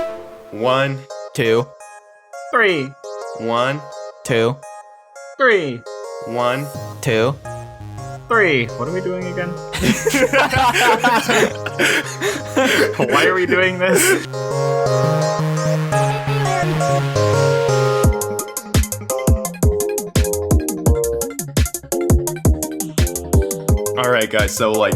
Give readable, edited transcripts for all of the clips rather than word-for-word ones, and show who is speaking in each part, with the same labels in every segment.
Speaker 1: 1,
Speaker 2: 2,
Speaker 3: 3,
Speaker 1: 1,
Speaker 2: 2,
Speaker 3: 3,
Speaker 1: 1.
Speaker 2: 2.
Speaker 3: 3. What are we doing again? Why are we doing this?
Speaker 1: All right, guys. So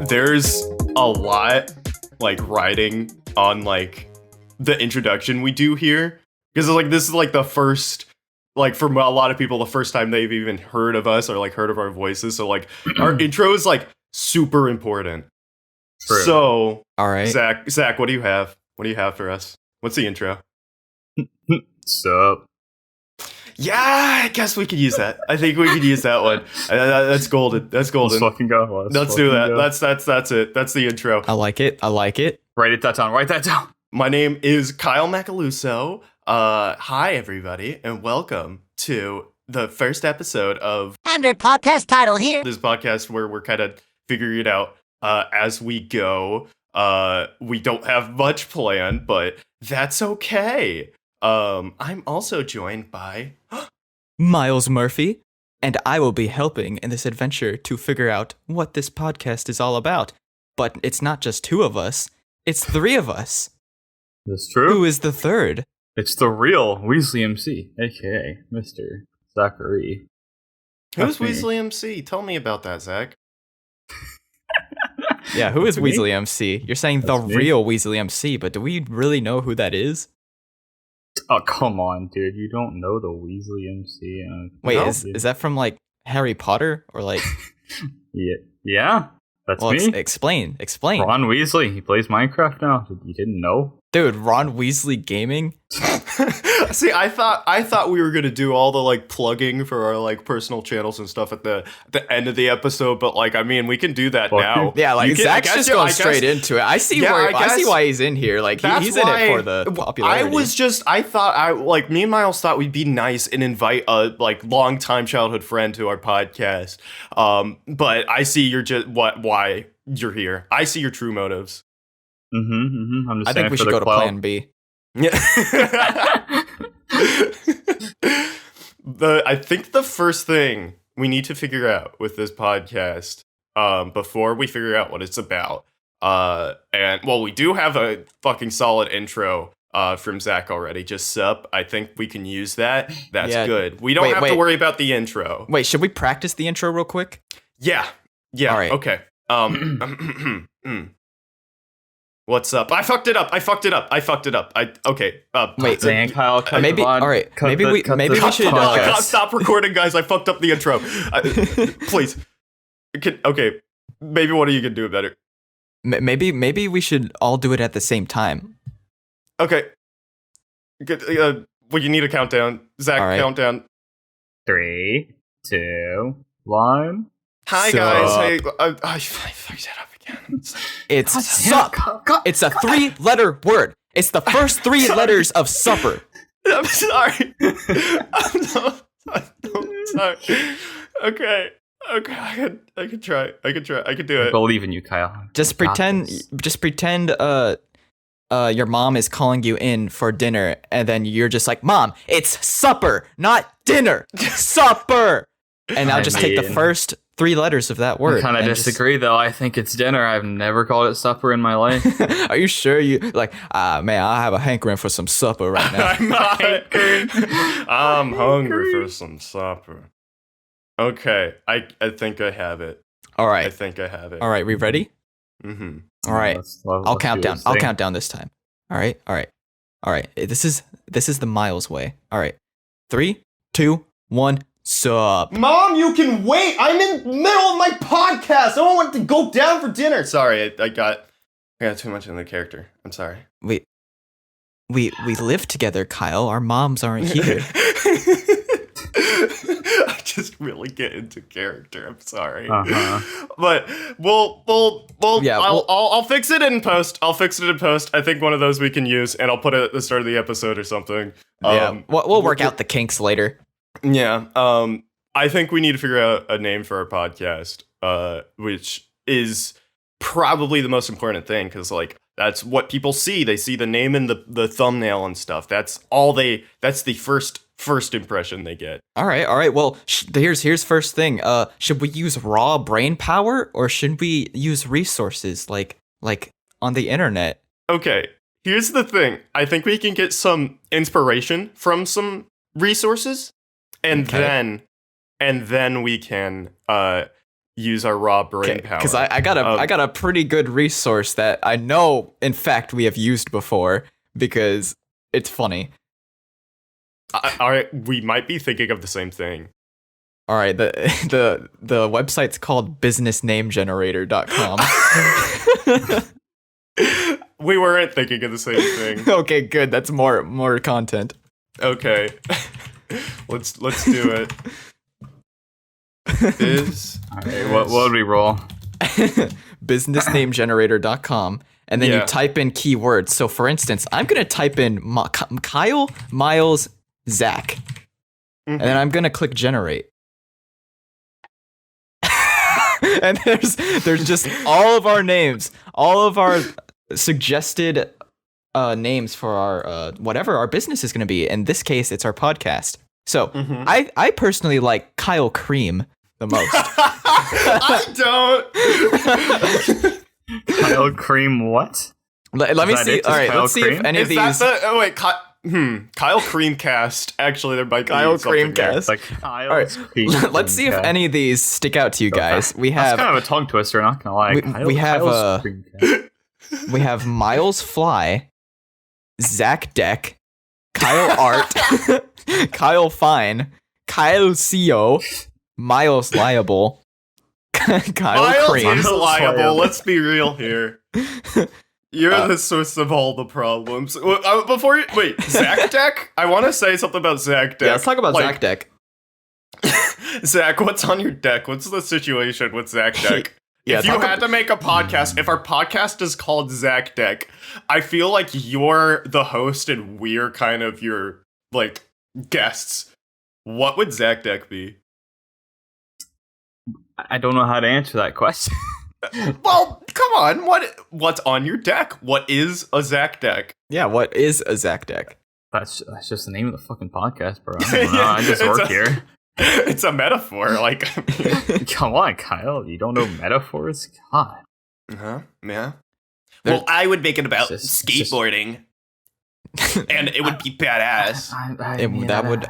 Speaker 1: there's a lot riding on the introduction we do here, because this is the first, for a lot of people, the first time they've even heard of us or heard of our voices. So our intro is super important.
Speaker 3: True.
Speaker 1: So
Speaker 2: All right.
Speaker 1: Zach, what do you have? What do you have for us? What's the intro?
Speaker 3: Sup?
Speaker 1: Yeah, I guess we could use that. I think we could use that one. That's golden. That's golden.
Speaker 3: Let's fucking go.
Speaker 1: Let's do that. That's it. That's the intro.
Speaker 2: I like it.
Speaker 3: Write that down.
Speaker 1: My name is Kyle Macaluso. Hi, everybody, and welcome to the first episode of
Speaker 4: Under podcast title here.
Speaker 1: this podcast where we're kind of figuring it out as we go. We don't have much planned, but that's okay. I'm also joined by
Speaker 2: Myles Murphy, and I will be helping in this adventure to figure out what this podcast is all about. But it's not just two of us, it's three of us.
Speaker 3: That's true.
Speaker 2: Who is the third?
Speaker 3: It's the real Weasley MC, aka Mr. Zachary.
Speaker 1: Who's
Speaker 3: That's me.
Speaker 1: Weasley MC? Tell me about that, Zach.
Speaker 2: Yeah, who is
Speaker 3: Me?
Speaker 2: Weasley MC? You're saying
Speaker 3: That's
Speaker 2: the
Speaker 3: me.
Speaker 2: real Weasley MC, but do we really know who that is?
Speaker 3: Oh, come on, dude. You don't know the Weasley MC.
Speaker 2: Wait,
Speaker 1: No.
Speaker 2: is that from Harry Potter or
Speaker 3: Yeah, that's
Speaker 2: well,
Speaker 3: me.
Speaker 2: explain.
Speaker 3: Ron Weasley. He plays Minecraft now. You didn't know?
Speaker 2: Dude, Ron Weasley Gaming?
Speaker 1: See, I thought we were gonna do all the plugging for our personal channels and stuff at the end of the episode, but we can do that
Speaker 3: Fuck
Speaker 1: now.
Speaker 2: Yeah,
Speaker 1: You can- I
Speaker 2: Zach's
Speaker 1: guess
Speaker 2: just
Speaker 1: you-
Speaker 2: going
Speaker 1: I guess-
Speaker 2: straight into it. I see
Speaker 1: Yeah,
Speaker 2: where
Speaker 1: I
Speaker 2: I see
Speaker 1: guess
Speaker 2: why he's in here.
Speaker 1: That's
Speaker 2: He's in it for the popularity.
Speaker 1: Me and Myles thought we'd be nice and invite a longtime childhood friend to our podcast. But I see you're just why you're here. I see your true motives.
Speaker 3: Mm-hmm. I'm just
Speaker 2: I think we should go to Plan B.
Speaker 1: Yeah. I think the first thing we need to figure out with this podcast, before we figure out what it's about, we do have a fucking solid intro from Zach already. Just sup. I think we can use that. That's
Speaker 2: Yeah.
Speaker 1: good. We don't have to worry about the intro.
Speaker 2: Wait, should we practice the intro real quick?
Speaker 1: Yeah.
Speaker 2: All right.
Speaker 1: Okay. What's up? I fucked it up. Okay.
Speaker 2: Wait,
Speaker 3: Dang, Kyle, cut
Speaker 2: maybe.
Speaker 3: the VOD.
Speaker 2: All right.
Speaker 3: Cut
Speaker 2: Maybe
Speaker 3: the-
Speaker 2: we
Speaker 3: cut
Speaker 2: maybe
Speaker 3: the
Speaker 2: we should.
Speaker 3: podcast.
Speaker 1: Stop recording, guys. I fucked up the intro. Please. Okay. Maybe one of you can do it better.
Speaker 2: Maybe we should all do it at the same time.
Speaker 1: Okay. Good. You need a countdown. Zach,
Speaker 2: All right.
Speaker 1: countdown.
Speaker 3: 3, 2, 1.
Speaker 1: Hi,
Speaker 2: So-
Speaker 1: guys. Hey, I fucked it up again.
Speaker 2: It's sup. It's a 3-letter word. It's the first 3 letters of supper.
Speaker 1: I'm sorry. I'm sorry. Okay. I could try. I could do
Speaker 3: I
Speaker 1: it.
Speaker 3: believe in you, Kyle.
Speaker 2: Just
Speaker 3: You got
Speaker 2: pretend.
Speaker 3: this.
Speaker 2: Just pretend. Your mom is calling you in for dinner, and then you're just like, "Mom, it's supper, not dinner. Supper." And I'll just take the
Speaker 3: mean-
Speaker 2: first 3 letters of that word.
Speaker 3: I kind of
Speaker 2: and just-
Speaker 3: disagree, though. I think it's dinner. I've never called it supper in my life.
Speaker 2: Are you sure you man, I have a hankering for some supper right now.
Speaker 1: I'm hungry for some supper. Okay, I think I have it.
Speaker 2: All
Speaker 1: I
Speaker 2: right.
Speaker 1: think I have it.
Speaker 2: All right, we ready?
Speaker 1: Mm-hmm.
Speaker 2: All right.
Speaker 3: Let's
Speaker 2: I'll
Speaker 3: do
Speaker 2: count down.
Speaker 3: this
Speaker 2: I'll
Speaker 3: thing.
Speaker 2: count down this time. All right. This is the Myles way. All right. 3, 2, 1. Sup.
Speaker 1: Mom, you can wait. I'm in the middle of my podcast. I don't want to go down for dinner. Sorry, I got too much in the character. I'm sorry.
Speaker 2: We live together, Kyle. Our moms aren't here.
Speaker 1: I just really get into character. I'm sorry,
Speaker 3: Uh-huh.
Speaker 1: but we'll
Speaker 2: Yeah,
Speaker 1: I'll fix it in post. I think one of those we can use, and I'll put it at the start of the episode or something.
Speaker 2: We'll work out the kinks later.
Speaker 1: Yeah. I think we need to figure out a name for our podcast, which is probably the most important thing, because That's what people see. They see the name and the thumbnail and stuff. That's the first impression they get.
Speaker 2: All right. Well, here's first thing. Should we use raw brain power or should we use resources like on the internet?
Speaker 1: Okay, here's the thing. I think we can get some inspiration from some resources, and then we can use our raw brain power.
Speaker 2: Because I got a pretty good resource that I know, in fact, we have used before because it's funny.
Speaker 1: All right, we might be thinking of the same thing.
Speaker 2: All right, the website's called businessnamegenerator.com.
Speaker 1: We weren't thinking of the same thing.
Speaker 2: Okay, good. That's more content.
Speaker 1: Okay, let's do it.
Speaker 3: Alright, what would we roll?
Speaker 2: businessnamegenerator.com, and then you type in keywords. So, for instance, I'm gonna type in Kyle, Myles, Zach, and then I'm gonna click generate. And there's just all of our names, all of our suggested names for our whatever our business is going to be. In this case, it's our podcast. So I personally like Kyle Cream the most.
Speaker 1: I don't.
Speaker 3: Kyle Cream what?
Speaker 2: Let me see. All right, let's see if any of these.
Speaker 1: Kyle Creamcast. Actually, there might be
Speaker 2: Kyle
Speaker 1: something there.
Speaker 2: Creamcast.
Speaker 3: Like Kyle's Cream.
Speaker 2: Let's see if any of these stick out to you guys. We
Speaker 3: That's
Speaker 2: have
Speaker 3: kind of a tongue twister. Not gonna lie.
Speaker 2: we have
Speaker 3: Kyle's Creamcast.
Speaker 2: we have Myles Fly, Zach Deck, Kyle Art, Kyle Fine, Kyle CO, Myles Liable, Kyle
Speaker 1: Myles
Speaker 2: Cream.
Speaker 1: is liable. Let's be real here. You're the source of all the problems. Before you wait, Zach Deck. I want to say something about Zach Deck.
Speaker 2: Yeah, let's talk about Zach Deck.
Speaker 1: Zach, what's on your deck? What's the situation with Zach Deck?
Speaker 2: Yeah,
Speaker 1: if you had to make a podcast, if our podcast is called Zach Deck, I feel like you're the host and we're kind of your like guests. What would Zach Deck be?
Speaker 3: I don't know how to answer that question.
Speaker 1: Well, come on. What's on your deck? What is a Zach Deck?
Speaker 2: Yeah, what is a Zach Deck?
Speaker 3: That's just the name of the fucking podcast, bro. I don't know. I just work here.
Speaker 1: It's a metaphor. Like,
Speaker 3: come on, Kyle. You don't know metaphors? God.
Speaker 1: Yeah. Well, I would make it about skateboarding, and it would be badass.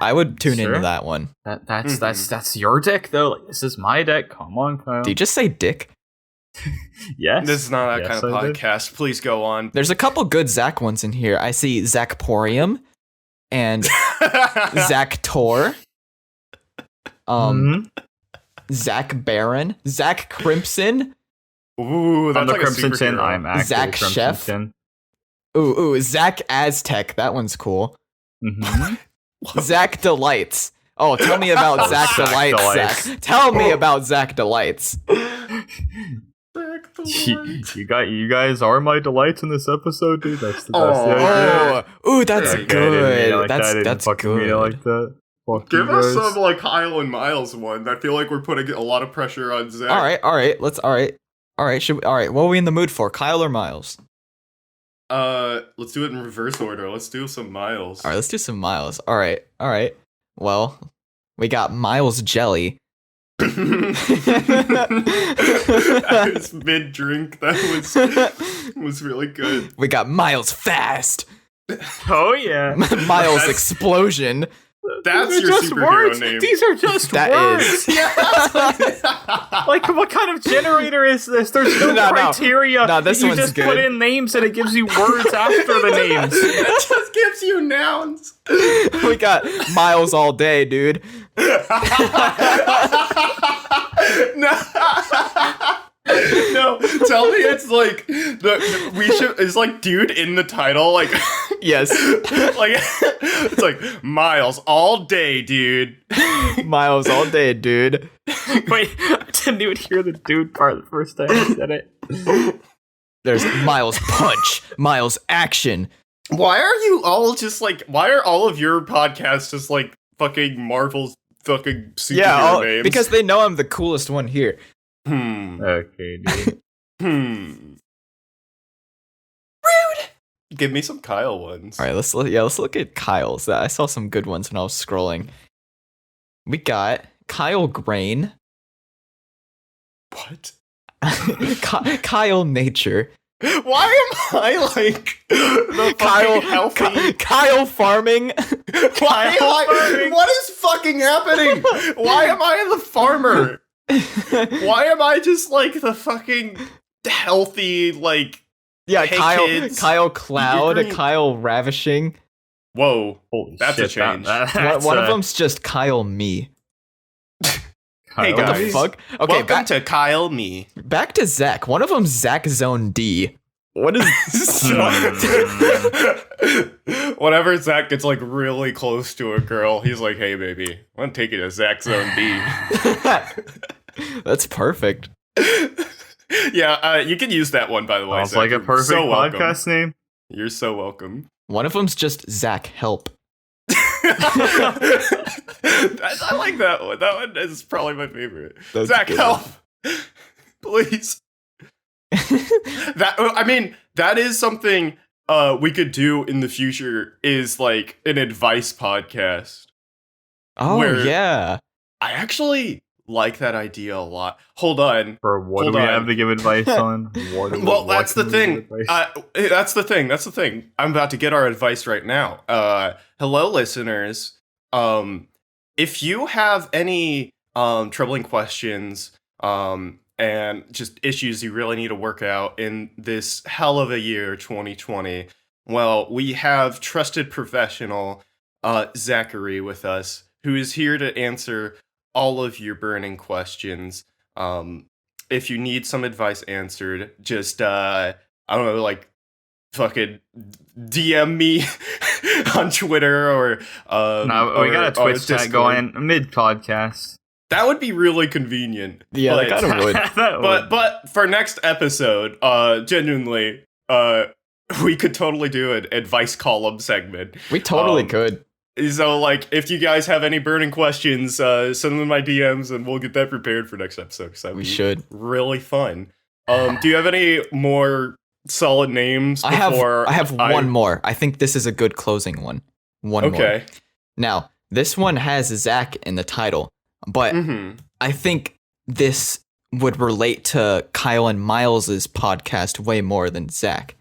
Speaker 2: I would tune into that one.
Speaker 3: That's your deck though. Like, this is my deck. Come on, Kyle.
Speaker 2: Did you just say dick?
Speaker 3: Yes.
Speaker 1: This is not that kind of podcast. Please go on.
Speaker 2: There's a couple good Zach ones in here. I see Zachporium and Zach Tor. Zach Baron, Zach Crimson.
Speaker 1: Ooh, that's
Speaker 3: I'm the
Speaker 1: like
Speaker 3: Crimson
Speaker 1: a
Speaker 3: Chin.
Speaker 1: superhero.
Speaker 3: I'm actually
Speaker 2: Zach
Speaker 3: Crimson
Speaker 2: Chef.
Speaker 3: Chin.
Speaker 2: Ooh, Zach Aztec. That one's cool. Zach Delights. Oh, tell me about Zach Delights, Zach. Tell me about Zach Delights.
Speaker 3: You guys are my delights in this episode, dude. That's the best.
Speaker 2: Ooh, that's good.
Speaker 3: Like
Speaker 2: That's good.
Speaker 3: Like that.
Speaker 1: Give us some like Kyle and Myles one. I feel like we're putting a lot of pressure on Zach.
Speaker 2: All right. All right. What are we in the mood for? Kyle or Myles?
Speaker 1: Let's do it in reverse order. Let's do some Myles.
Speaker 2: All right, let's do some Myles. All right. Well, we got Myles Jelly.
Speaker 1: I was mid-drink. That was really good.
Speaker 2: We got Myles Fast.
Speaker 3: Oh yeah.
Speaker 2: Myles Explosion.
Speaker 1: That's your
Speaker 3: just
Speaker 1: superhero
Speaker 3: words.
Speaker 1: name.
Speaker 3: These are just words. Like, what kind of generator is this? There's no criteria.
Speaker 2: No, this
Speaker 3: you
Speaker 2: one's
Speaker 3: just
Speaker 2: good.
Speaker 3: put in names and it gives you words after the names.
Speaker 1: It just gives you nouns.
Speaker 2: We got Myles all day, dude.
Speaker 1: No, tell me it's like it's like dude in the title, like
Speaker 2: yes,
Speaker 1: like it's like Myles all day, dude.
Speaker 2: Myles all day, dude.
Speaker 3: Wait, I didn't even hear the dude part the first time I said it.
Speaker 2: There's Myles Punch, Myles Action.
Speaker 1: Why are you all just like? Why are all of your podcasts just like fucking Marvel's fucking superhero names?
Speaker 2: Because they know I'm the coolest one here.
Speaker 3: Okay, dude.
Speaker 1: Give me some Kyle ones.
Speaker 2: All right, let's look at Kyle's. I saw some good ones when I was scrolling. We got Kyle Grain.
Speaker 1: What?
Speaker 2: Kyle Nature.
Speaker 1: Why am I like the fucking healthy?
Speaker 2: Kyle Farming.
Speaker 1: What is fucking happening? Why am I the farmer? Why am I just like the fucking healthy like?
Speaker 2: Yeah,
Speaker 1: hey,
Speaker 2: Kyle.
Speaker 1: kids,
Speaker 2: Kyle Cloud.
Speaker 1: you're green.
Speaker 2: Kyle Ravishing.
Speaker 1: Whoa,
Speaker 3: Holy
Speaker 1: that's
Speaker 3: shit,
Speaker 1: a change.
Speaker 2: One of them's just Kyle Me.
Speaker 1: Hey
Speaker 2: What the
Speaker 1: guys,
Speaker 2: fuck? Okay,
Speaker 1: welcome to Kyle Me.
Speaker 2: back to Zach. One of them's Zach Zone D. What is?
Speaker 1: Whenever Zach gets like really close to a girl, he's like, "Hey, baby, I want to take you to Zach Zone D."
Speaker 2: That's perfect.
Speaker 1: Yeah, you can use that one, by the way.
Speaker 3: Sounds
Speaker 1: Zach.
Speaker 3: like a
Speaker 1: You're
Speaker 3: perfect
Speaker 1: so welcome.
Speaker 3: podcast name.
Speaker 1: You're so welcome.
Speaker 2: One of them's just Zach Help.
Speaker 1: I like that one. That one is probably my favorite.
Speaker 2: That's
Speaker 1: Zach,
Speaker 2: good.
Speaker 1: help, please. That is something we could do in the future. Is like an advice podcast.
Speaker 2: Oh
Speaker 1: Where-
Speaker 2: yeah.
Speaker 1: I actually like that idea a lot. Hold on.
Speaker 3: For what
Speaker 1: Hold
Speaker 3: do we
Speaker 1: on.
Speaker 3: have to give advice on?
Speaker 1: Well, that's the thing. That's the thing. That's the thing. I'm about to get our advice right now. Hello, listeners. If you have any troubling questions, and just issues you really need to work out in this hell of a year, 2020, well, we have trusted professional Zachary with us, who is here to answer all of your burning questions. If you need some advice answered, just I don't know, like fucking DM me on Twitter or
Speaker 3: No, we got a Twitch chat
Speaker 1: Discord.
Speaker 3: going mid podcast.
Speaker 1: That would be really convenient.
Speaker 2: Yeah,
Speaker 1: but,
Speaker 2: that kind of would.
Speaker 1: but for next episode, genuinely, we could totally do an advice column segment.
Speaker 2: We totally could.
Speaker 1: So, like, if you guys have any burning questions, send them in my DMs, and we'll get that prepared for next episode. So
Speaker 2: We should.
Speaker 1: really fun. Do you have any more solid names?
Speaker 2: I
Speaker 1: Before
Speaker 2: have one more. I think this is a good closing one. One more.
Speaker 1: Okay.
Speaker 2: Now, this one has Zach in the title, but
Speaker 1: Mm-hmm.
Speaker 2: I think this would relate to Kyle and Myles' podcast way more than Zach.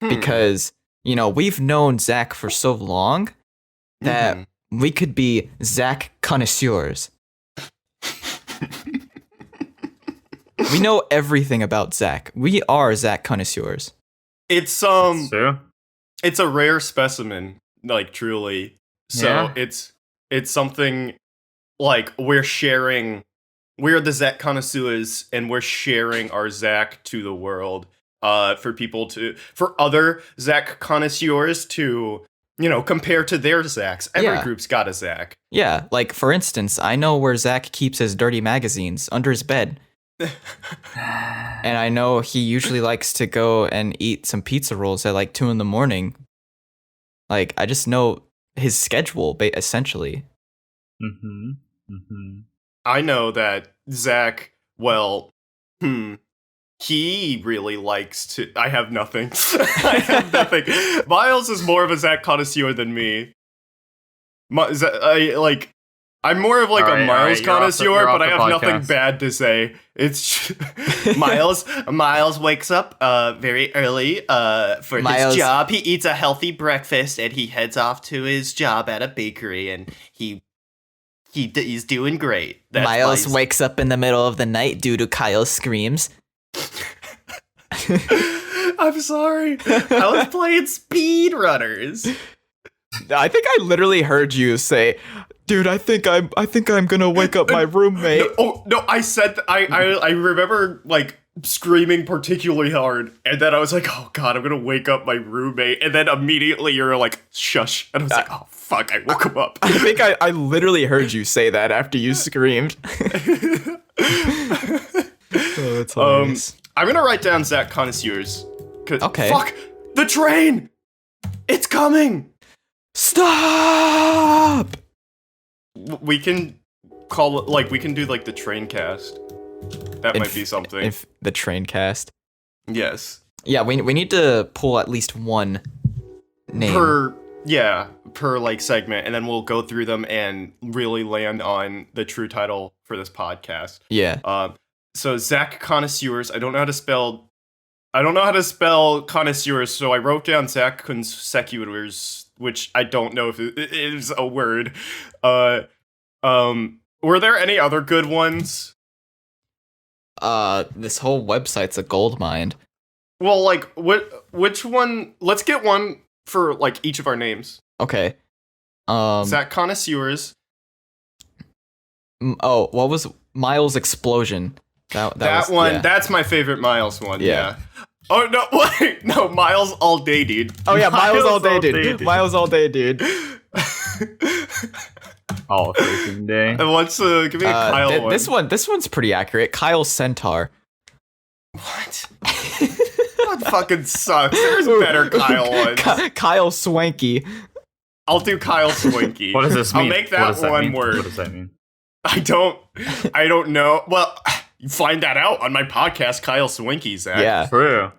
Speaker 1: Hmm.
Speaker 2: Because, we've known Zach for so long that
Speaker 1: Mm-hmm.
Speaker 2: we could be Zach connoisseurs. We know everything about Zach. We are Zach connoisseurs.
Speaker 1: It's
Speaker 3: True.
Speaker 1: it's a rare specimen, like truly. So
Speaker 3: Yeah.
Speaker 1: it's something like we're the Zach connoisseurs, and we're sharing our Zach to the world. For other Zach connoisseurs to, compare to their Zachs. Every
Speaker 2: Yeah.
Speaker 1: group's got a Zach.
Speaker 2: Yeah, like for instance, I know where Zach keeps his dirty magazines under his bed. And I know he usually likes to go and eat some pizza rolls at like 2 a.m. Like, I just know his schedule, essentially.
Speaker 3: Mm-hmm. Mm-hmm.
Speaker 1: I know that Zach, well, he really likes to. I have nothing. I have nothing. Myles is more of a Zach connoisseur than me. I'm more of like
Speaker 3: All
Speaker 1: a
Speaker 3: right,
Speaker 1: Myles
Speaker 3: you're off
Speaker 1: connoisseur, but I
Speaker 3: the
Speaker 1: have nothing
Speaker 3: podcast.
Speaker 1: bad to say. It's Myles wakes up very early for
Speaker 2: Myles-
Speaker 1: his job. He eats a healthy breakfast and he heads off to his job at a bakery, and he's doing great. That's
Speaker 2: Myles
Speaker 1: why
Speaker 2: wakes up in the middle of the night due to Kyle's screams.
Speaker 1: I'm sorry. I was playing speedrunners.
Speaker 2: I think I literally heard you say, "Dude, I think I'm gonna wake up my roommate."
Speaker 1: No, I said I remember like screaming particularly hard, and then I was like, "Oh God, I'm gonna wake up my roommate," and then immediately you're like, "Shush," and I was like, "Oh fuck, I woke him up."
Speaker 2: I think I literally heard you say that after you screamed. Oh, that's hilarious.
Speaker 1: I'm gonna write down Zach connoisseurs.
Speaker 2: Okay.
Speaker 1: Fuck the train. It's coming.
Speaker 2: Stop!
Speaker 1: We can call it like we can do like the train cast. That might be something.
Speaker 2: If the train cast.
Speaker 1: Yes.
Speaker 2: Yeah, we need to pull at least one name.
Speaker 1: per like segment, and then we'll go through them and really land on the true title for this podcast.
Speaker 2: Yeah.
Speaker 1: So Zach Connoisseurs, I don't know how to spell connoisseurs, so I wrote down Zach Consecutors, which I don't know if it is a word. Were there any other good ones?
Speaker 2: This whole website's a gold mine.
Speaker 1: Well, like, which one? Let's get one for, like, each of our names.
Speaker 2: Okay.
Speaker 1: Zach Connoisseurs.
Speaker 2: What was Myles Explosion? That was,
Speaker 1: one,
Speaker 2: yeah.
Speaker 1: That's my favorite Myles one,
Speaker 2: Yeah.
Speaker 1: Oh, no, wait, no, Myles all day, dude.
Speaker 2: Oh, yeah, Myles all day, dude. Myles all day, dude.
Speaker 3: All freaking day.
Speaker 1: And what's, give me a Kyle one.
Speaker 2: This one's pretty accurate. Kyle Centaur.
Speaker 1: What? That fucking sucks. There's better Kyle ones.
Speaker 2: Kyle Swanky.
Speaker 1: I'll do Kyle Swanky.
Speaker 3: What does this mean?
Speaker 1: I'll make that one word.
Speaker 3: What does that mean?
Speaker 1: I don't know. Well, you find that out on my podcast, Kyle Swanky, Zach.
Speaker 2: Yeah.
Speaker 3: True.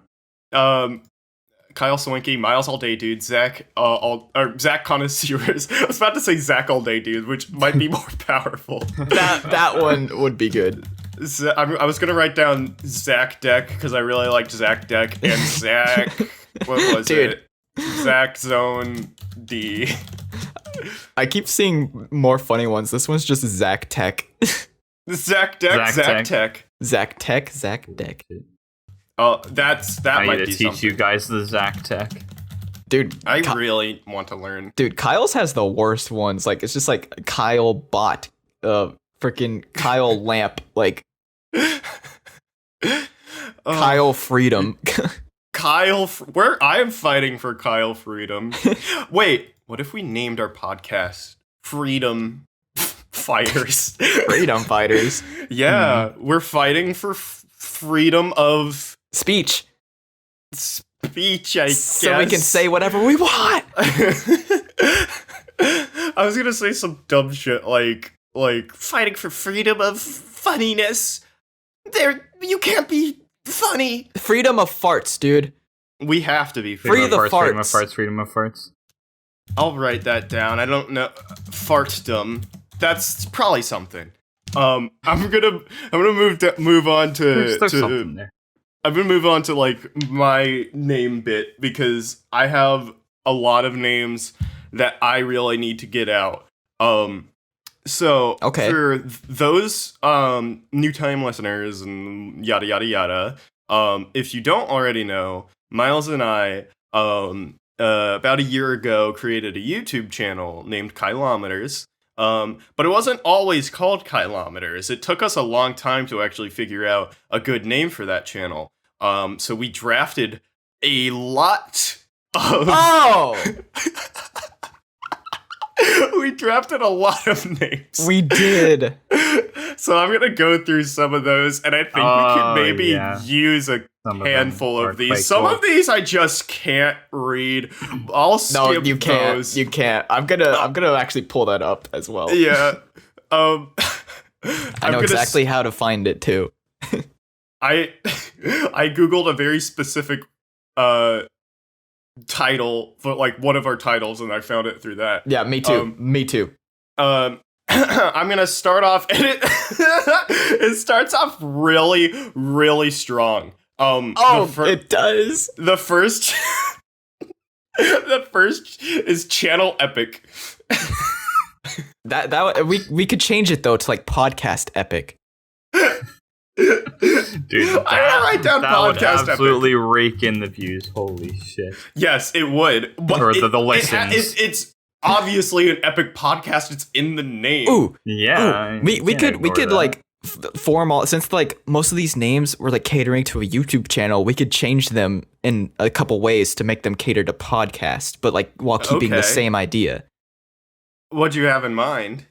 Speaker 1: Kyle Swanky, Myles all day, dude. Zach, Zach Connoisseurs. I was about to say Zach all day, dude, which might be more powerful.
Speaker 2: That one would be good.
Speaker 1: I was gonna write down Zach Deck because I really liked Zach Deck and Zach. What was it? Zach Zone D.
Speaker 2: I keep seeing more funny ones. This one's just Zach Tech.
Speaker 1: Zach Deck, Zach Tech.
Speaker 2: Zach Tech, Zach Deck.
Speaker 1: Oh, that
Speaker 3: I
Speaker 1: might
Speaker 3: need
Speaker 1: be
Speaker 3: to teach
Speaker 1: something.
Speaker 3: you guys the Zach Tech.
Speaker 2: Dude,
Speaker 1: I really want to learn.
Speaker 2: Dude, Kyle's has the worst ones. Like, it's just like Kyle Bot, freaking Kyle Lamp, like Kyle Freedom.
Speaker 1: Where I am fighting for Kyle Freedom. Wait, what if we named our podcast Freedom Fighters?
Speaker 2: Freedom Fighters.
Speaker 1: Yeah, we're fighting for freedom of
Speaker 2: speech,
Speaker 1: I guess.
Speaker 2: So we can say whatever we want.
Speaker 1: I was gonna say some dumb shit like fighting for freedom of funniness. You can't be funny.
Speaker 2: Freedom of farts, dude.
Speaker 1: We have to be
Speaker 2: free the farts.
Speaker 3: Freedom of farts. Freedom of farts.
Speaker 1: I'll write that down. I don't know. Fartdom. That's probably something. I'm gonna move on to
Speaker 3: There's something there.
Speaker 1: I'm gonna move on to like my name bit because I have a lot of names that I really need to get out. So
Speaker 2: okay.
Speaker 1: For those new time listeners and yada yada yada, if you don't already know, Myles and I about a year ago created a YouTube channel named Kilometers. But it wasn't always called Kilometers. It took us a long time to actually figure out a good name for that channel. So we drafted a lot of...
Speaker 2: Oh!
Speaker 1: We drafted a lot of names.
Speaker 2: We did.
Speaker 1: So I'm going to go through some of those, and I think we could maybe use a handful of these. Some of these I just can't read. I'll skip those.
Speaker 2: No, you can't.
Speaker 1: Those.
Speaker 2: You can't. I'm gonna actually pull that up as well.
Speaker 1: Yeah.
Speaker 2: I know exactly how to find it too.
Speaker 1: I googled a very specific title for like one of our titles, and I found it through that.
Speaker 2: Yeah, me too. Me too.
Speaker 1: I'm gonna start off, and it starts off really, really strong.
Speaker 2: It does.
Speaker 1: The first, the first is Channel Epic.
Speaker 2: that we could change it though to like Podcast Epic.
Speaker 3: Dude,
Speaker 1: I gotta write down
Speaker 3: that
Speaker 1: Podcast
Speaker 3: would absolutely rake in the views. Holy shit!
Speaker 1: Yes, it would. But
Speaker 3: or the listens.
Speaker 1: It's obviously an epic podcast. It's in the name.
Speaker 2: Ooh,
Speaker 3: yeah.
Speaker 2: Ooh. We could like form all, since like most of these names were like catering to a YouTube channel. We could change them in a couple ways to make them cater to podcast, but like while keeping the same idea.
Speaker 1: What'd you have in mind?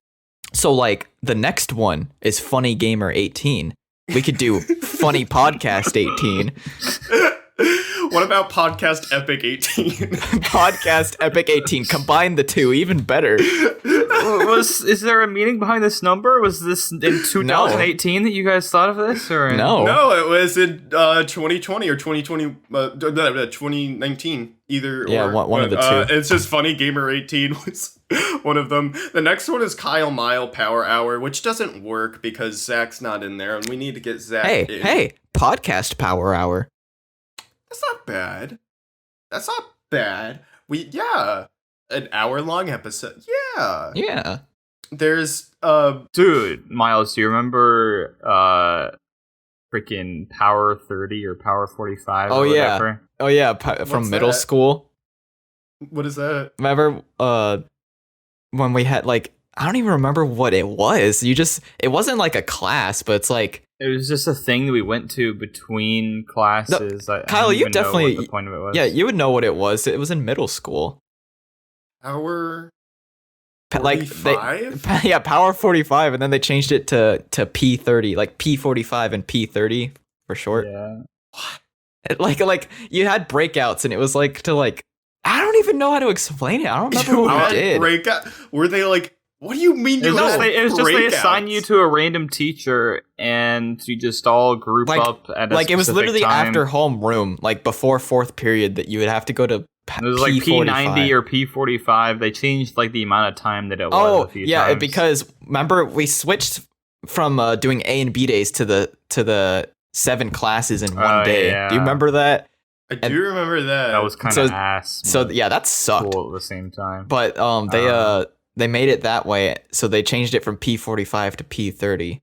Speaker 2: So like the next one is Funny Gamer 18. We could do Funny Podcast 18.
Speaker 1: What about podcast Epic 18?
Speaker 2: Podcast Epic 18. Combine the two, even better.
Speaker 3: Is there a meaning behind this number? Was this in 2018 that you guys thought of this, or
Speaker 2: No.
Speaker 1: No, it was in 2020 or 2019. Either
Speaker 2: Yeah,
Speaker 1: or.
Speaker 2: one of the two.
Speaker 1: It's just funny. Gamer 18 was one of them. The next one is Kyle Mile Power Hour, which doesn't work because Zach's not in there, and we need to get Zach in.
Speaker 2: Hey, podcast power hour.
Speaker 1: That's not bad. That's not bad. An hour-long episode. Yeah.
Speaker 2: Yeah.
Speaker 1: There's
Speaker 3: dude, Myles, do you remember freaking Power 30 or Power 45 or whatever?
Speaker 2: Oh yeah, from
Speaker 1: What's
Speaker 2: middle
Speaker 1: that?
Speaker 2: school.
Speaker 1: What is that?
Speaker 2: Remember when we had like, I don't even remember what it was. It wasn't like a class, but it's like,
Speaker 3: It was just a thing that we went to between classes. I
Speaker 2: Kyle,
Speaker 3: don't
Speaker 2: you
Speaker 3: even know
Speaker 2: definitely-
Speaker 3: what the point of it was.
Speaker 2: yeah, you would know what it was. It was in middle school.
Speaker 1: Hour
Speaker 2: Like
Speaker 1: 45?
Speaker 2: yeah, Power 45, and then they changed it to P30, like P45 and P30 for short.
Speaker 3: Yeah.
Speaker 2: Like you had breakouts, and it was like I don't even know how to explain it. I don't remember what we did.
Speaker 1: Breakout? Were they like? What do you mean?
Speaker 3: It was, just, they
Speaker 1: breakouts?
Speaker 3: assign you to a random teacher, and you just all group
Speaker 2: Like-
Speaker 3: up at a
Speaker 2: Like it was
Speaker 3: specific
Speaker 2: literally
Speaker 3: time.
Speaker 2: after homeroom, like before fourth period, that you would have to go to
Speaker 3: It was like P90 or P45. They changed like the amount of time that it was. a few times.
Speaker 2: because remember we switched from doing A and B days to the 7 classes in one day.
Speaker 3: yeah.
Speaker 2: Do you remember that?
Speaker 1: I do remember that.
Speaker 3: that was kind
Speaker 2: so-
Speaker 3: of ass.
Speaker 2: So yeah, that sucked.
Speaker 3: cool at the same time.
Speaker 2: But they made it that way, so they changed it from P45 to P30.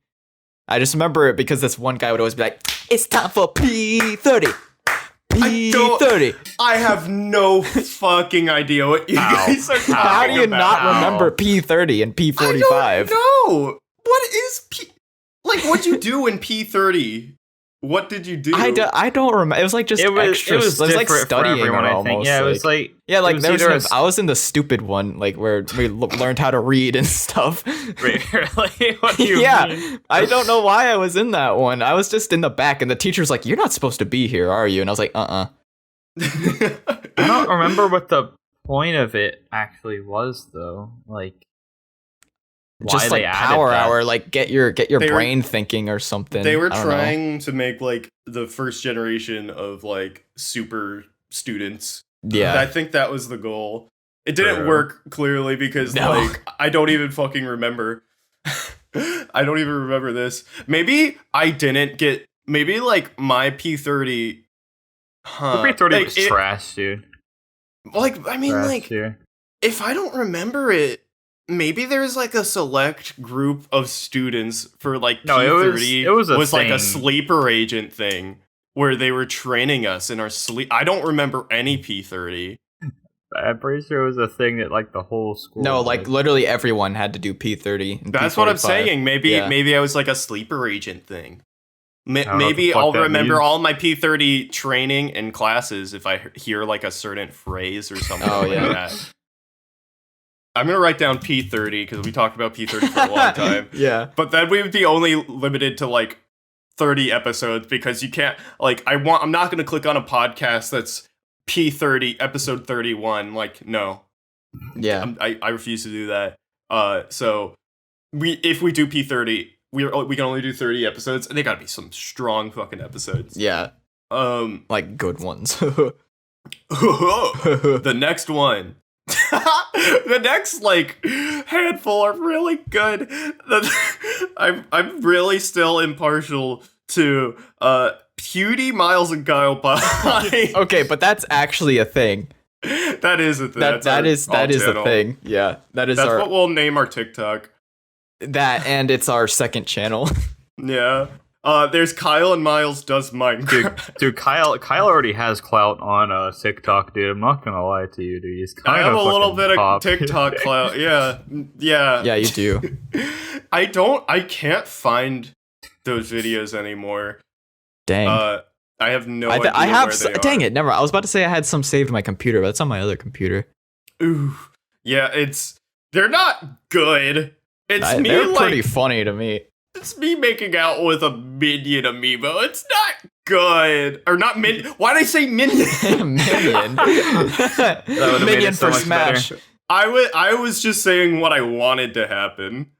Speaker 2: I just remember it because this one guy would always be like, "It's time for P30." P30.
Speaker 1: I have no fucking idea what you guys are talking
Speaker 2: How do you
Speaker 1: about.
Speaker 2: not remember P30 and P45?
Speaker 1: I don't know. What is P? Like, what'd you do in P30? What did you do?
Speaker 2: I don't remember. It was like just extra.
Speaker 3: It was
Speaker 2: like
Speaker 3: different for
Speaker 2: studying
Speaker 3: everyone,
Speaker 2: almost.
Speaker 3: I think. Yeah, it was like
Speaker 2: yeah, like
Speaker 3: it was
Speaker 2: there was
Speaker 3: either
Speaker 2: I was in the stupid one, like where we learned how to read and stuff.
Speaker 3: really? What do you
Speaker 2: Yeah,
Speaker 3: mean?
Speaker 2: I don't know why I was in that one. I was just in the back, and the teacher's like, "You're not supposed to be here, are you?" And I was like,
Speaker 3: I don't remember what the point of it actually was, though. Like,
Speaker 2: Just
Speaker 3: why
Speaker 2: like
Speaker 3: they added
Speaker 2: power
Speaker 3: that.
Speaker 2: hour, like get your
Speaker 1: They were-
Speaker 2: brain thinking or something.
Speaker 1: They were
Speaker 2: I don't know.
Speaker 1: trying to make like the first generation of like super students.
Speaker 2: Yeah,
Speaker 1: I think that was the goal. It didn't
Speaker 3: True.
Speaker 1: work clearly because
Speaker 2: No.
Speaker 1: like I don't even fucking remember. I don't even remember this. Maybe I didn't get. Maybe like my P30. Huh?
Speaker 3: The P30
Speaker 1: Like,
Speaker 3: was trash, dude.
Speaker 1: Like I mean,
Speaker 3: Trash,
Speaker 1: like
Speaker 3: dude.
Speaker 1: if I don't remember it, maybe there's like a select group of students for like
Speaker 3: No,
Speaker 1: P30
Speaker 3: it was a
Speaker 1: like a
Speaker 3: thing.
Speaker 1: sleeper agent thing where they were training us in our sleep. I don't remember any P30.
Speaker 3: I'm pretty sure it was a thing that like the whole school.
Speaker 2: no,
Speaker 3: was.
Speaker 2: like literally everyone had to do P30. And
Speaker 1: That's what I'm
Speaker 2: P45.
Speaker 1: saying. Maybe
Speaker 2: Yeah.
Speaker 1: maybe I was like a sleeper agent thing.
Speaker 3: don't know what the
Speaker 1: Maybe
Speaker 3: fuck
Speaker 1: I'll
Speaker 3: that
Speaker 1: remember
Speaker 3: means.
Speaker 1: all my P30 training and classes if I hear like a certain phrase or something
Speaker 2: Oh,
Speaker 1: like
Speaker 2: yeah.
Speaker 1: that. I'm gonna write down P30 because we talked about P30 for a long time.
Speaker 2: Yeah.
Speaker 1: But then we would be only limited to like 30 episodes because you can't like I'm not going to click on a podcast that's P30 episode 31 like no.
Speaker 2: Yeah.
Speaker 1: I refuse to do that. So if we do P30 we can only do 30 episodes and they got to be some strong fucking episodes.
Speaker 2: Yeah.
Speaker 1: Um
Speaker 2: Like good ones.
Speaker 1: the next one the next like handful are really good. I'm really still impartial to Pewdie, Myles, and Kyle Pie.
Speaker 2: Okay, but that's actually a thing.
Speaker 1: That is a thing.
Speaker 2: That is a thing. Yeah. That's
Speaker 1: That's
Speaker 2: our
Speaker 1: what we'll name our TikTok.
Speaker 2: that, and it's our second channel.
Speaker 1: Yeah. There's Kyle and Myles does Minecraft.
Speaker 3: Dude, Kyle already has clout on TikTok, dude. I'm not gonna lie to you, dude. He's
Speaker 1: I
Speaker 3: kind
Speaker 1: have
Speaker 3: of
Speaker 1: a little
Speaker 3: fucking
Speaker 1: bit of
Speaker 3: pop.
Speaker 1: TikTok clout. Yeah.
Speaker 2: Yeah, you do.
Speaker 1: I can't find those videos anymore.
Speaker 2: Dang.
Speaker 1: I have no idea
Speaker 2: I have
Speaker 1: where they
Speaker 2: dang
Speaker 1: are.
Speaker 2: it, never. I was about to say I had some saved on my computer, but it's on my other computer.
Speaker 1: Ooh. Yeah, they're not good. It's me
Speaker 2: They're
Speaker 1: like
Speaker 2: pretty funny to me.
Speaker 1: it's me making out with a minion amiibo. It's not good. Or not Min. Why did I say Minion?
Speaker 2: Minion.
Speaker 3: That would've made
Speaker 2: Minion
Speaker 3: it so
Speaker 2: for
Speaker 3: much
Speaker 2: Smash.
Speaker 3: better.
Speaker 1: I was just saying what I wanted to happen.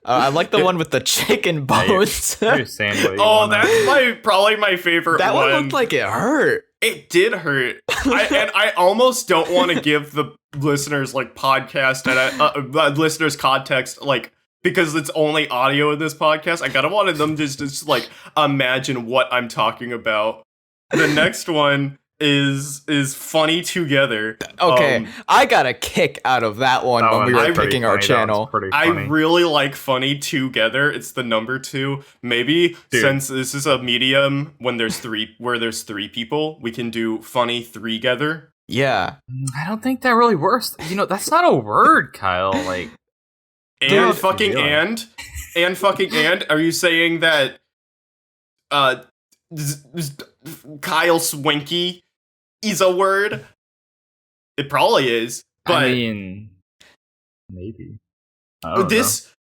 Speaker 2: I like the one with the chicken bones.
Speaker 3: You're saying what you
Speaker 1: Oh,
Speaker 3: wanna-
Speaker 1: that's probably my favorite
Speaker 2: That
Speaker 1: one.
Speaker 2: one looked like it hurt.
Speaker 1: It did hurt. I almost don't want to give the listeners like podcast and listeners context, like, because it's only audio in this podcast. I kind of wanted them to just like imagine what I'm talking about. The next one is funny together.
Speaker 2: Okay, I got a kick out of that one
Speaker 3: That
Speaker 2: when we
Speaker 3: one
Speaker 2: were
Speaker 3: was pretty
Speaker 2: picking our
Speaker 3: funny. That one's
Speaker 2: channel.
Speaker 3: pretty
Speaker 1: I
Speaker 3: funny.
Speaker 1: really like funny together. It's the number 2. Maybe
Speaker 3: Dude.
Speaker 1: since this is a medium when there's 3 people, we can do funny 3 together.
Speaker 2: Yeah.
Speaker 3: I don't think that really works. You know, that's not a word, Kyle. Like,
Speaker 1: And
Speaker 3: Dude,
Speaker 1: fucking
Speaker 3: really?
Speaker 1: and fucking and. Are you saying that Kyle Swinky is a word? It probably is. But
Speaker 3: I mean, maybe. I don't
Speaker 1: this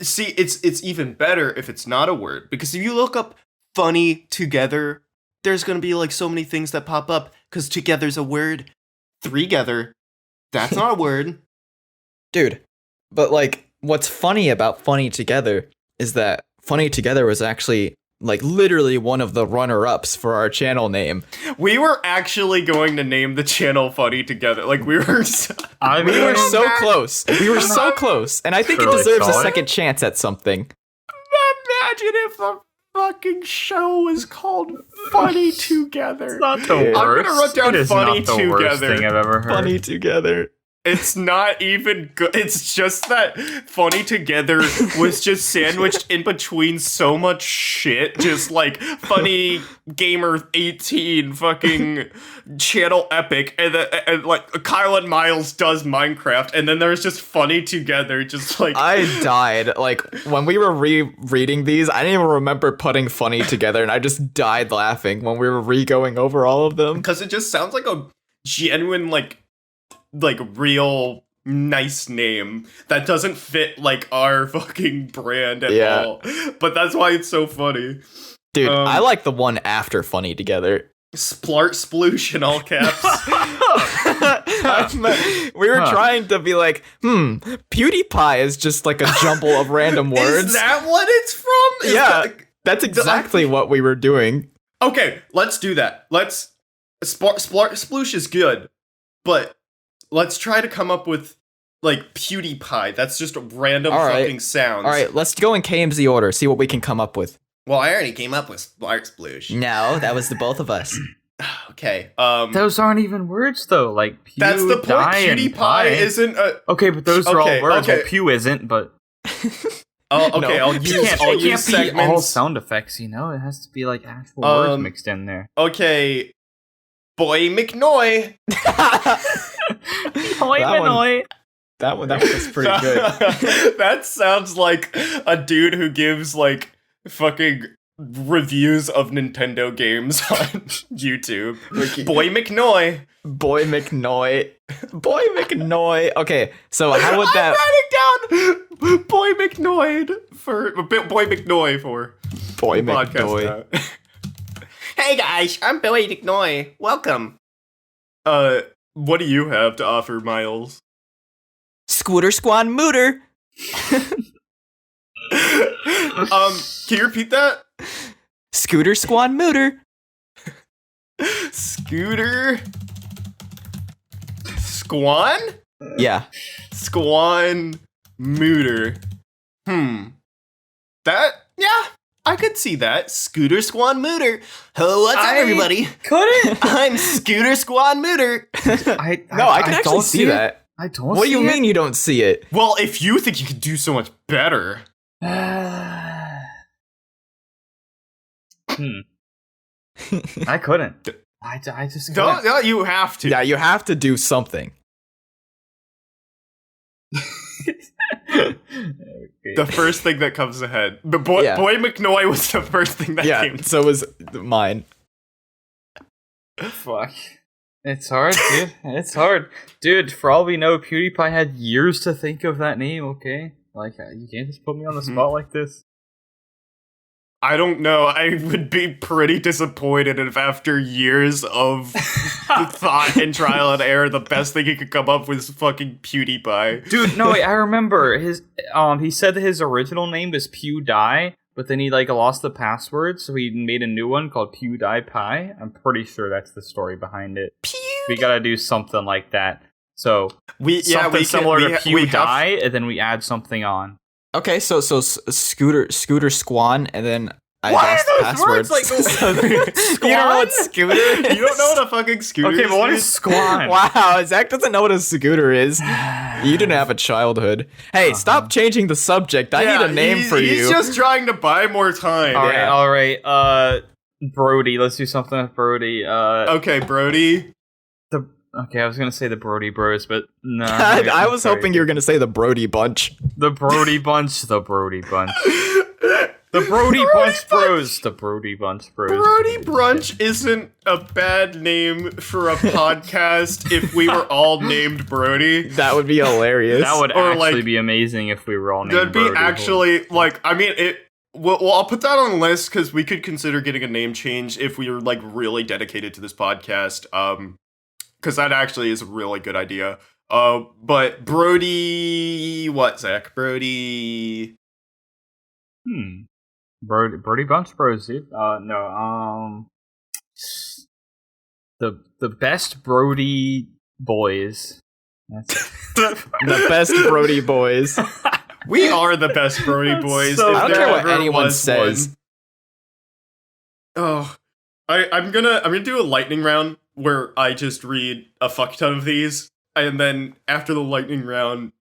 Speaker 1: see, it's even better if it's not a word, because if you look up funny together, there's gonna be like so many things that pop up because together's a word. 3gether, that's not a word.
Speaker 2: Dude, but like, what's funny about Funny Together is that Funny Together was actually like literally one of the runner-ups for our channel name.
Speaker 1: We were actually going to name the channel Funny Together. Like we were.
Speaker 3: I mean,
Speaker 2: We were so close. We were so close. And I think it
Speaker 3: Really
Speaker 2: deserves a
Speaker 3: solid.
Speaker 2: second chance at something.
Speaker 1: Imagine if the fucking show was called Funny Together.
Speaker 3: It's not the
Speaker 2: I'm
Speaker 3: worst.
Speaker 1: gonna write down
Speaker 3: It is
Speaker 1: funny
Speaker 3: not the worst
Speaker 1: together.
Speaker 3: thing I've ever heard.
Speaker 2: Funny Together.
Speaker 1: It's not even good. It's just that Funny Together was just sandwiched in between so much shit. Just like Funny Gamer 18, fucking Channel Epic, and like Kyle and Myles does Minecraft, and then there's just Funny Together, just like
Speaker 2: I died. Like, when we were rereading these, I didn't even remember putting Funny Together, and I just died laughing when we were re-going over all of them.
Speaker 1: because it just sounds like a genuine like real nice name that doesn't fit like our fucking brand at
Speaker 2: Yeah.
Speaker 1: all. But that's why it's so funny.
Speaker 2: Dude,
Speaker 1: Um,
Speaker 2: I like the one after Funny Together.
Speaker 1: Splart sploosh in all caps.
Speaker 2: We were
Speaker 3: Huh.
Speaker 2: trying to be like, PewDiePie is just like a jumble of random words.
Speaker 1: Is that what it's from? Is
Speaker 2: Yeah.
Speaker 1: that-
Speaker 2: That's exactly what we were doing.
Speaker 1: Okay, let's do that. Let's sploosh is good, but let's try to come up with like PewDiePie. That's just random
Speaker 2: All right.
Speaker 1: fucking sounds.
Speaker 2: All right, let's go in KMZ order, see what we can come up with.
Speaker 1: Well, I already came up with Splart sploosh.
Speaker 2: No, that was the both of us.
Speaker 1: Okay.
Speaker 3: Those aren't even words, though. Like, Pew,
Speaker 1: That's the point.
Speaker 3: die, and
Speaker 1: PewDiePie
Speaker 3: pie.
Speaker 1: isn't a.
Speaker 3: Okay, but those are
Speaker 1: Okay,
Speaker 3: all words.
Speaker 1: okay.
Speaker 3: Well, Pew isn't, but
Speaker 1: Oh, okay.
Speaker 2: No.
Speaker 1: I'll
Speaker 3: it
Speaker 1: use.
Speaker 3: can't,
Speaker 1: I'll
Speaker 3: it
Speaker 1: use
Speaker 3: can't be all
Speaker 1: segments.
Speaker 3: sound effects, you know? It has to be, like, actual words mixed in there.
Speaker 1: Okay. Boy McNoy.
Speaker 2: That one was pretty good.
Speaker 1: That sounds like a dude who gives like fucking reviews of Nintendo games on YouTube. Boy McNoy.
Speaker 2: Boy McNoy. Boy McNoy. Okay, so how would that...
Speaker 1: I'm writing down Boy McNoy for Boy McNoy for
Speaker 2: Boy
Speaker 1: podcast
Speaker 2: McNoy.
Speaker 1: now. Hey guys, I'm Boy McNoy. Welcome. What do you have to offer, Myles?
Speaker 2: Scooter Squan Mooter.
Speaker 1: Can you repeat that?
Speaker 2: Scooter Squan Mooter.
Speaker 1: Scooter Squan?
Speaker 2: Yeah.
Speaker 1: Squan Mooter. That, yeah, I could see that. Scooter Squan Mooter. Oh, what's up, everybody?
Speaker 3: Couldn't.
Speaker 1: I'm Scooter Squan Mooter.
Speaker 3: I
Speaker 2: can actually
Speaker 3: don't
Speaker 2: see that.
Speaker 3: I don't
Speaker 2: What do you mean you don't see it?
Speaker 1: Well, if you think you could do so much better.
Speaker 3: I couldn't. I just couldn't.
Speaker 1: No, you have to.
Speaker 2: Yeah, you have to do something.
Speaker 1: The first thing that comes ahead. The Boy McNoy was the first thing that came.
Speaker 2: So was mine.
Speaker 3: Fuck. It's hard, dude. It's hard. Dude, for all we know, PewDiePie had years to think of that name, okay? Like, you can't just put me on the spot like this.
Speaker 1: I don't know. I would be pretty disappointed if after years of thought and trial and error, the best thing he could come up with was fucking PewDiePie.
Speaker 3: Dude, no, wait, I remember his. He said that his original name was PewDie, but then he lost the password, so he made a new one called PewDiePie. I'm pretty sure that's the story behind it. We gotta do something like that. So something similar to PewDie, and then we add something on.
Speaker 2: Okay, so Scooter Squan, and then I lost the password.
Speaker 3: You
Speaker 2: don't know what Scooter is?
Speaker 1: You don't know what a fucking scooter is?
Speaker 3: Okay, but what is Squan?
Speaker 2: Wow, Zach doesn't know what a scooter is. You didn't have a childhood. Hey, stop changing the subject. I need a name for you.
Speaker 1: He's just trying to buy more time.
Speaker 3: All right. Brody. Let's do something with Brody.
Speaker 1: Okay, Brody.
Speaker 3: Okay, I was gonna say the Brody Bros, but no.
Speaker 2: I was hoping you were gonna say the Brody Bunch.
Speaker 3: The Brody Bunch. The Brody Bunch. The Brody Bunch Bros. The Brody Bunch Bros.
Speaker 1: Brody Brunch isn't a bad name for a podcast if we were all named Brody.
Speaker 2: That would be hilarious.
Speaker 3: That would actually be amazing if we were all named
Speaker 1: That'd be
Speaker 3: Brody.
Speaker 1: actually, I mean, it... Well, I'll put that on the list, because we could consider getting a name change if we were, really dedicated to this podcast. Because that actually is a really good idea. But Brody... What, Zach? Brody...
Speaker 3: Brody Bunch Bros, dude. No, the best Brody boys. That's
Speaker 2: the best Brody boys.
Speaker 1: We are the best Brody boys.
Speaker 3: So
Speaker 2: I don't care what anyone says.
Speaker 1: Oh, I'm gonna do a lightning round where I just read a fuck ton of these, and then after the lightning round,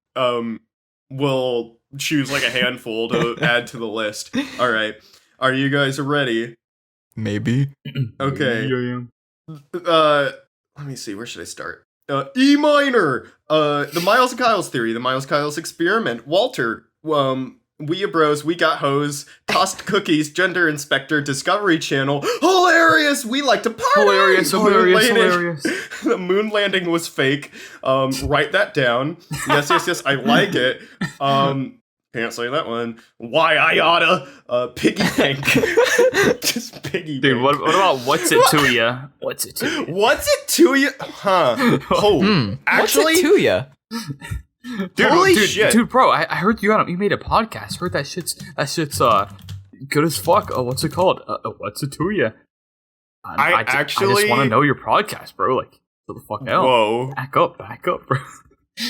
Speaker 1: we'll choose a handful to add to the list. All right, are you guys ready?
Speaker 2: Maybe.
Speaker 1: Okay.
Speaker 3: Yeah.
Speaker 1: Let me see. Where should I start? E minor. The Myles and Kyle's theory. The Myles Kyle's experiment. Walter. We a bros, we got hoes, tossed cookies, gender inspector, Discovery Channel, hilarious, we like to party!
Speaker 3: Hilarious.
Speaker 1: The moon landing was fake, write that down, yes, I like it, can't say that one, why I oughta, piggy bank, just piggy bank.
Speaker 3: Dude, what about what's it to ya? What's it to ya?
Speaker 1: What's it to ya? Huh, actually,
Speaker 2: what's it to ya?
Speaker 3: Dude, bro, I heard you made a podcast. Heard that shit's good as fuck. What's it called? What's it to ya? I just want to know your podcast, bro. What the fuck out?
Speaker 1: Whoa.
Speaker 3: Back up, bro.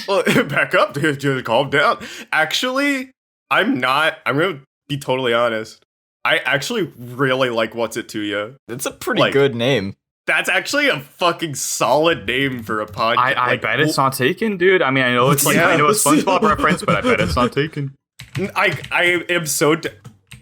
Speaker 1: Well, back up, dude. Just calm down. Actually, I'm gonna be totally honest. I actually really like What's It To Ya.
Speaker 2: It's a pretty good name.
Speaker 1: That's actually a fucking solid name for a podcast.
Speaker 3: I bet it's not taken, dude. I mean, I know it's I know a SpongeBob reference, but I bet it's not taken.
Speaker 1: I am so...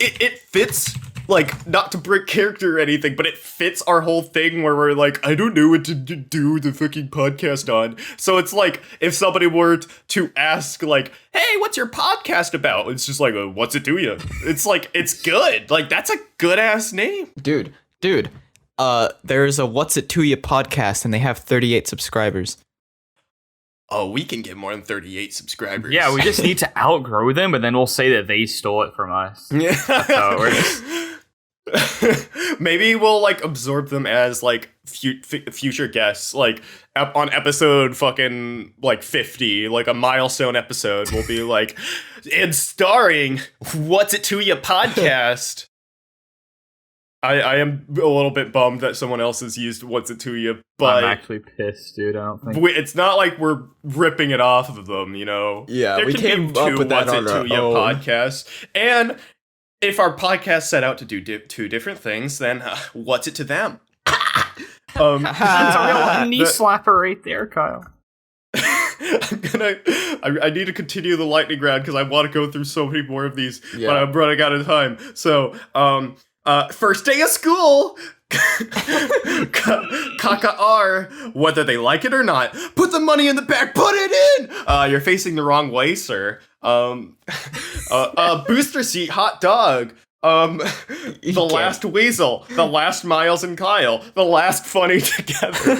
Speaker 1: It fits, not to break character or anything, but it fits our whole thing where we're I don't know what to do the fucking podcast on. So it's if somebody were to ask, hey, what's your podcast about? It's just what's it to ya? It's it's good. That's a good-ass name.
Speaker 2: Dude. There's a What's It To Ya podcast, and they have 38 subscribers.
Speaker 1: Oh, we can get more than 38 subscribers.
Speaker 3: Yeah, we just need to outgrow them, and then we'll say that they stole it from us.
Speaker 1: Yeah.
Speaker 3: That's how it works.
Speaker 1: Maybe we'll absorb them as future guests, on episode fucking 50, a milestone episode. We'll be and starring What's It To Ya podcast. I am a little bit bummed that someone else has used What's It To Ya, but
Speaker 3: I'm actually pissed, dude. I don't think
Speaker 1: it's not like we're ripping it off of them,
Speaker 2: Yeah,
Speaker 1: there
Speaker 2: we
Speaker 1: can be
Speaker 2: came up
Speaker 1: two
Speaker 2: with that
Speaker 1: What's
Speaker 2: on
Speaker 1: It
Speaker 2: our
Speaker 1: To Ya
Speaker 2: own.
Speaker 1: podcasts, and if our podcast set out to do two different things, then what's it to them?
Speaker 3: that's a real knee slapper right there, Kyle.
Speaker 1: I need to continue the lightning round because I want to go through so many more of these,
Speaker 2: Yeah.
Speaker 1: but I'm running out of time. So, first day of school. Kaka R, whether they like it or not, put the money in the bag, put it in! You're facing the wrong way, sir. Booster seat, hot dog. The last Weasel, the last Myles and Kyle, the last Funny Together.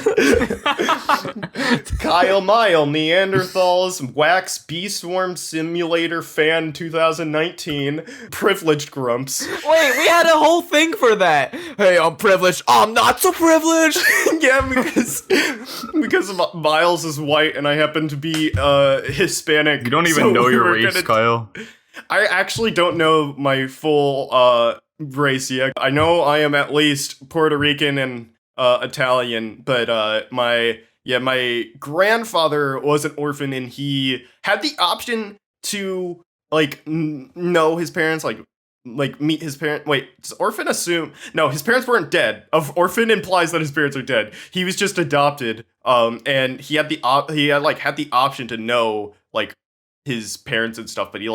Speaker 1: Kyle Mile, Neanderthals, Wax Bee Swarm Simulator Fan 2019, Privileged Grumps.
Speaker 2: Wait, we had a whole thing for that. Hey, I'm privileged. I'm not so privileged.
Speaker 1: Yeah, because Myles is white and I happen to be Hispanic.
Speaker 3: You don't even know your race, Kyle.
Speaker 1: I actually don't know my full race yet. I know I am at least Puerto Rican and Italian, but my grandfather was an orphan and he had the option to know his parents, like meet his parents. Wait, does orphan assume? No, his parents weren't dead. Orphan implies that his parents are dead. He was just adopted. And he had the option to know his parents and stuff, but he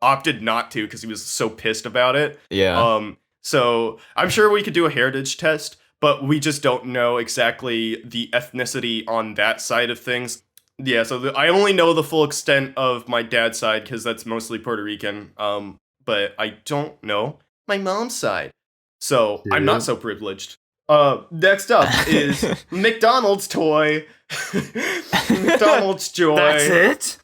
Speaker 1: opted not to because he was so pissed about it.
Speaker 2: Yeah.
Speaker 1: So I'm sure we could do a heritage test, but we just don't know exactly the ethnicity on that side of things. Yeah, so I only know the full extent of my dad's side because that's mostly Puerto Rican. But I don't know my mom's side. So I'm not so privileged. Next up is McDonald's toy. McDonald's joy.
Speaker 3: That's it?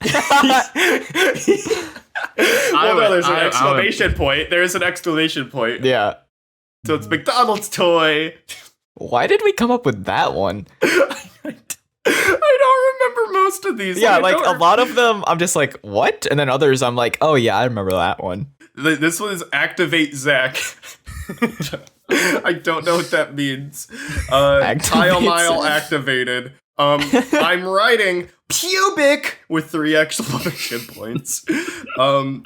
Speaker 1: Well, no, there's an exclamation point. There's an exclamation point.
Speaker 2: Yeah.
Speaker 1: So it's McDonald's toy.
Speaker 2: Why did we come up with that one?
Speaker 1: I don't remember most of these.
Speaker 2: Yeah, a lot of them, I'm just like, what? And then others, I'm like, oh yeah, I remember that one.
Speaker 1: This one is Activate Zach. I don't know what that means. Kyle Mile activated. I'm writing pubic with 3 exclamation points.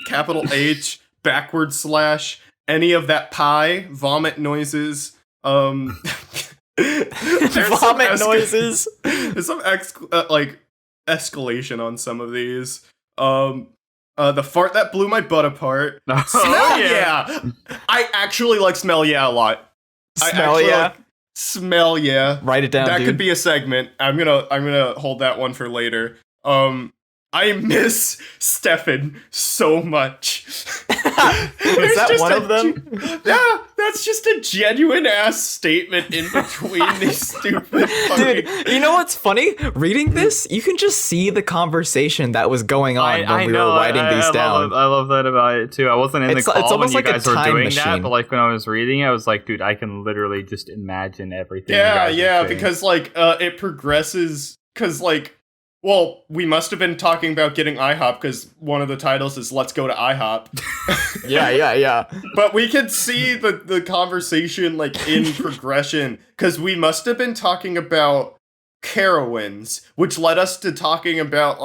Speaker 1: Capital H, backward slash, any of that pie, vomit noises.
Speaker 2: Vomit noises.
Speaker 1: There's some escalation on some of these. The fart that blew my butt apart. Smell yeah. I actually like smell yeah a lot.
Speaker 2: Smell yeah.
Speaker 1: Smell yeah.
Speaker 2: Write it down.
Speaker 1: That
Speaker 2: dude.
Speaker 1: could be a segment. I'm gonna hold that one for later. I miss Stefan so much.
Speaker 2: Is that one of them?
Speaker 1: Yeah, that's just a genuine ass statement in between these stupid fucking...
Speaker 2: Dude, you know what's funny? Reading this, you can just see the conversation that was going on when we were writing these down.
Speaker 3: I love that about it too. I wasn't in the call when you guys were doing
Speaker 2: machine.
Speaker 3: that, but when I was reading it, I was like, dude, I can literally just imagine everything.
Speaker 1: Yeah, because it progresses, because well, we must have been talking about getting IHOP because one of the titles is "Let's Go to IHOP."
Speaker 2: Yeah.
Speaker 1: But we could see the conversation in progression because we must have been talking about Carowinds, which led us to talking about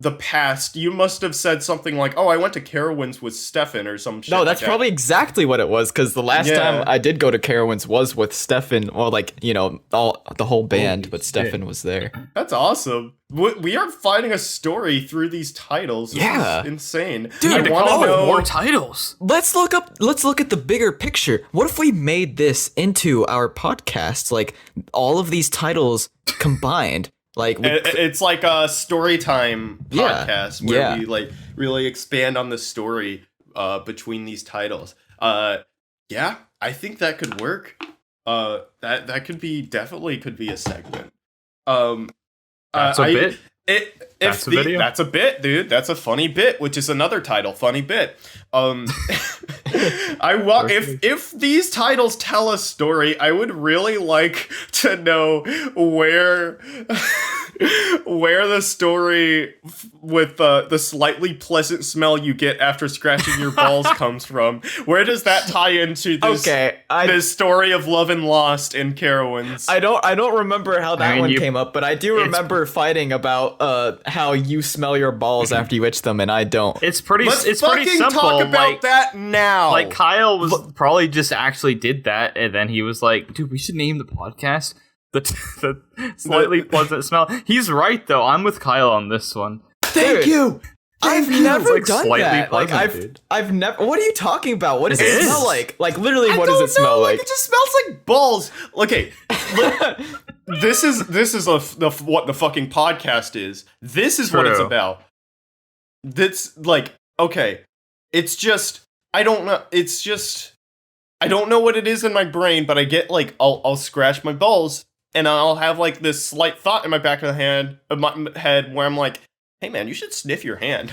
Speaker 1: the past. You must have said something like, "Oh, I went to Carowinds with Stefan" or some shit.
Speaker 2: No, that's probably exactly what it was, because the last time I did go to Carowinds was with Stefan. Well, the whole band, but Stefan was there.
Speaker 1: That's awesome. We are finding a story through these titles. This is insane.
Speaker 2: Dude,
Speaker 1: I want to know
Speaker 3: more titles.
Speaker 2: Let's look at the bigger picture. What if we made this into our podcast? All of these titles combined.
Speaker 1: It's like a story time podcast where we really expand on the story between these titles. Yeah, I think that could work. That could be a segment.
Speaker 3: That's a bit.
Speaker 1: That's a video. That's a bit, dude. That's a funny bit, which is another title, funny bit. If these titles tell a story, I would really like to know where the story with the slightly pleasant smell you get after scratching your balls comes from. Where does that tie into this? This story of love and lost in Carowinds.
Speaker 2: I don't remember how that one came up, but I do remember fighting about how you smell your balls after you itch them, and I don't.
Speaker 3: It's pretty.
Speaker 1: Let's
Speaker 3: it's pretty simple.
Speaker 1: Talk about that now.
Speaker 3: Kyle was probably just actually did that, and then he was like, "Dude, we should name the podcast the slightly pleasant smell." He's right though. I'm with Kyle on this one.
Speaker 2: Thank you. I've never done that.
Speaker 3: Pleasant,
Speaker 2: I've never. What are you talking about? What does it smell like? Literally, what does it smell like?
Speaker 1: It just smells like balls. Okay, this is what the fucking podcast is. This is what it's about. That's okay. It's just I don't know. It's just I don't know what it is in my brain, but I get like I'll scratch my balls and I'll have like this slight thought in my back of my head where I'm like, hey man, you should sniff your hand.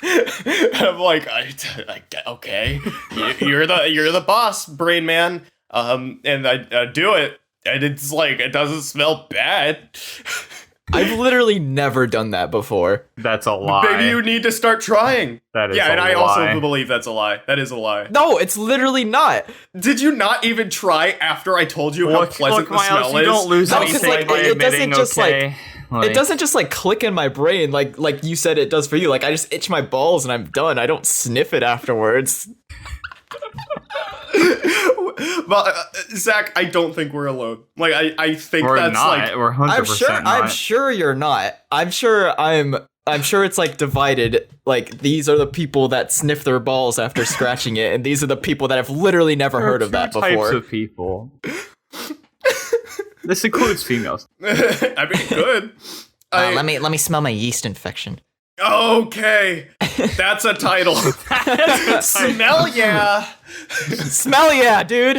Speaker 1: And I'm like, okay, you're the boss, brain man. And I do it, and it's like it doesn't smell bad.
Speaker 2: I've literally never done that before.
Speaker 3: That's a lie.
Speaker 1: Maybe you need to start trying.
Speaker 3: That is
Speaker 1: yeah, and
Speaker 3: a
Speaker 1: I
Speaker 3: lie.
Speaker 1: also believe that's a lie. That is a lie.
Speaker 2: No, it's literally not.
Speaker 1: Did you not even try after I told you how pleasant the
Speaker 3: Myles,
Speaker 1: smell
Speaker 3: you
Speaker 1: is?
Speaker 3: don't lose
Speaker 2: No, 'cause,
Speaker 3: anything
Speaker 2: like,
Speaker 3: by
Speaker 2: it doesn't
Speaker 3: admitting,
Speaker 2: just,
Speaker 3: okay?
Speaker 2: It doesn't just like click in my brain like you said it does for you. Like I just itch my balls and I'm done. I don't sniff it afterwards.
Speaker 1: Well, Zach, I don't think we're alone. Like, I think
Speaker 3: We're
Speaker 1: that's
Speaker 3: not.
Speaker 1: like
Speaker 3: We're 100% not.
Speaker 2: I'm sure you're not. I'm sure it's like divided. Like these are the people that sniff their balls after scratching it, and these are the people that have literally never heard of that
Speaker 3: Types
Speaker 2: before.
Speaker 3: of people. This includes females.
Speaker 1: I mean, good.
Speaker 2: Let me smell my yeast infection.
Speaker 1: Okay, that's a title. Smell yeah.
Speaker 2: Smell yeah, dude.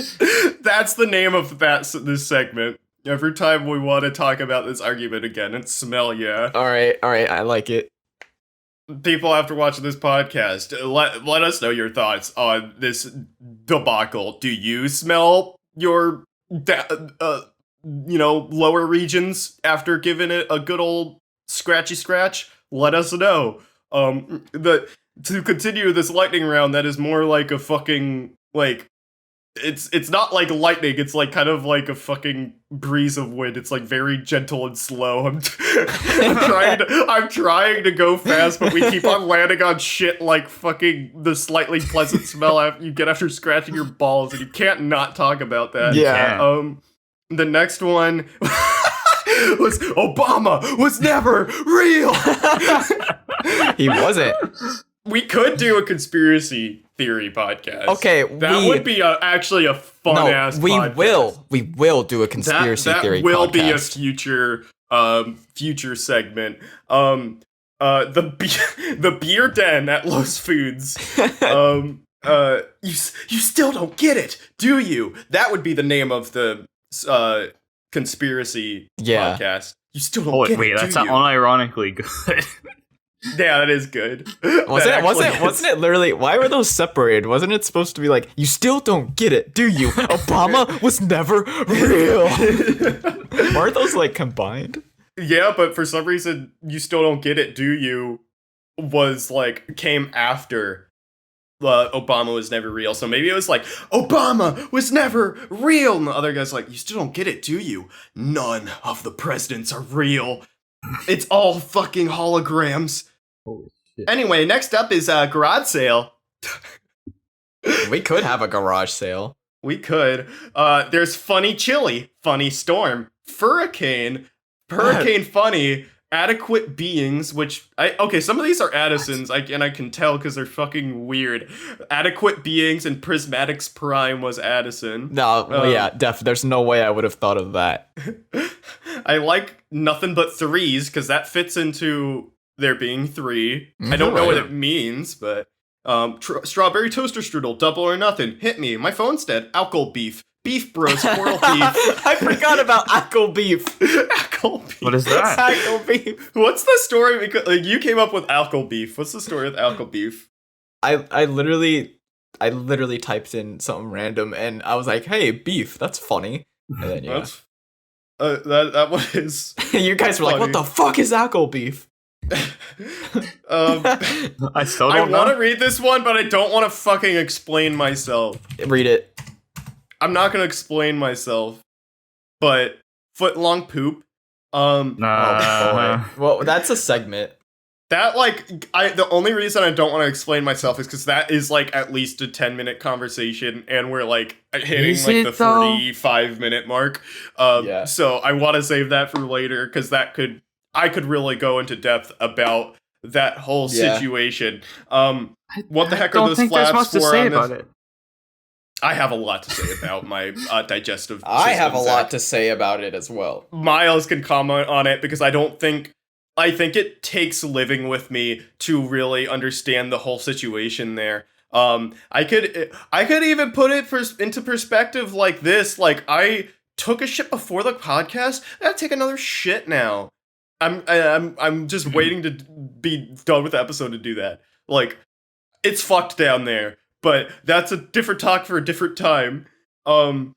Speaker 1: That's the name of this segment. Every time we want to talk about this argument again, it's smell yeah.
Speaker 2: All right, I like it.
Speaker 1: People after watching this podcast, let us know your thoughts on this debacle. Do you smell your lower regions after giving it a good old scratchy scratch? Let us know. To continue this lightning round, that is more like a fucking like it's not like lightning, it's like kind of like a fucking breeze of wind. It's like very gentle and slow. I'm trying to go fast, but we keep on landing on shit like fucking the slightly pleasant smell you get after scratching your balls, and you can't not talk about that.
Speaker 2: Yeah.
Speaker 1: The next one was Obama was never real.
Speaker 2: He wasn't.
Speaker 1: We could do a conspiracy theory podcast.
Speaker 2: Okay,
Speaker 1: that would be actually a fun ass. podcast.
Speaker 2: We will do a conspiracy theory.
Speaker 1: That will
Speaker 2: podcast.
Speaker 1: be a future segment. The beer den at Los Foods. You still don't get it, do you? That would be the name of the conspiracy podcast. You still don't get it.
Speaker 3: Wait, that's not unironically good.
Speaker 1: Yeah, that is good.
Speaker 2: Wasn't it literally, why were those separated? Wasn't it supposed to be like, you still don't get it, do you? Obama was never real. Aren't those like combined?
Speaker 1: Yeah, but for some reason, you still don't get it, do you? Was like, came after Obama was never real. So maybe it was like, Obama was never real. And the other guy's like, you still don't get it, do you? None of the presidents are real. It's all fucking holograms.
Speaker 3: Holy shit.
Speaker 1: Anyway, next up is garage sale.
Speaker 2: We could have a garage sale.
Speaker 1: We could. There's funny chili, funny storm, hurricane funny, adequate beings, which some of these are Addisons, I can tell because they're fucking weird. Adequate beings and Prismatics Prime was Addison.
Speaker 2: No, yeah, there's no way I would have thought of that.
Speaker 1: I like nothing but threes because that fits into there being three. I don't know what it means, but strawberry toaster strudel, double or nothing. Hit me. My phone's dead. Alcohol beef. Beef bros, squirrel beef.
Speaker 2: I forgot about Ackle beef.
Speaker 1: Ackle beef.
Speaker 3: What is that?
Speaker 2: Ackle beef.
Speaker 1: What's the story? Because you came up with alcohol beef. What's the story with alcohol beef?
Speaker 2: I literally typed in something random and I was like, hey, beef, that's funny. And then yeah.
Speaker 1: That was
Speaker 2: you guys were like, what the fuck is Ackle beef?
Speaker 3: I still don't know.
Speaker 1: I want to read this one, but I don't want to fucking explain myself.
Speaker 2: Read it.
Speaker 1: I'm not gonna explain myself, but foot long poop.
Speaker 2: Oh boy. Well, that's a segment.
Speaker 1: That the only reason I don't want to explain myself is because that is like at least a 10-minute conversation, and we're like hitting like the 45-minute mark.
Speaker 2: Yeah.
Speaker 1: So I want to save that for later because I could really go into depth about that whole situation. What the heck are those flaps for? On this? I have a lot to say about my digestive system.
Speaker 2: I have a lot to say about it as well.
Speaker 1: Myles can comment on it because I think it takes living with me to really understand the whole situation there. I could even put it into perspective like this. Like, I took a shit before the podcast. I gotta take another shit now. I'm just waiting to be done with the episode to do that. Like, it's fucked down there, but that's a different talk for a different time. I'm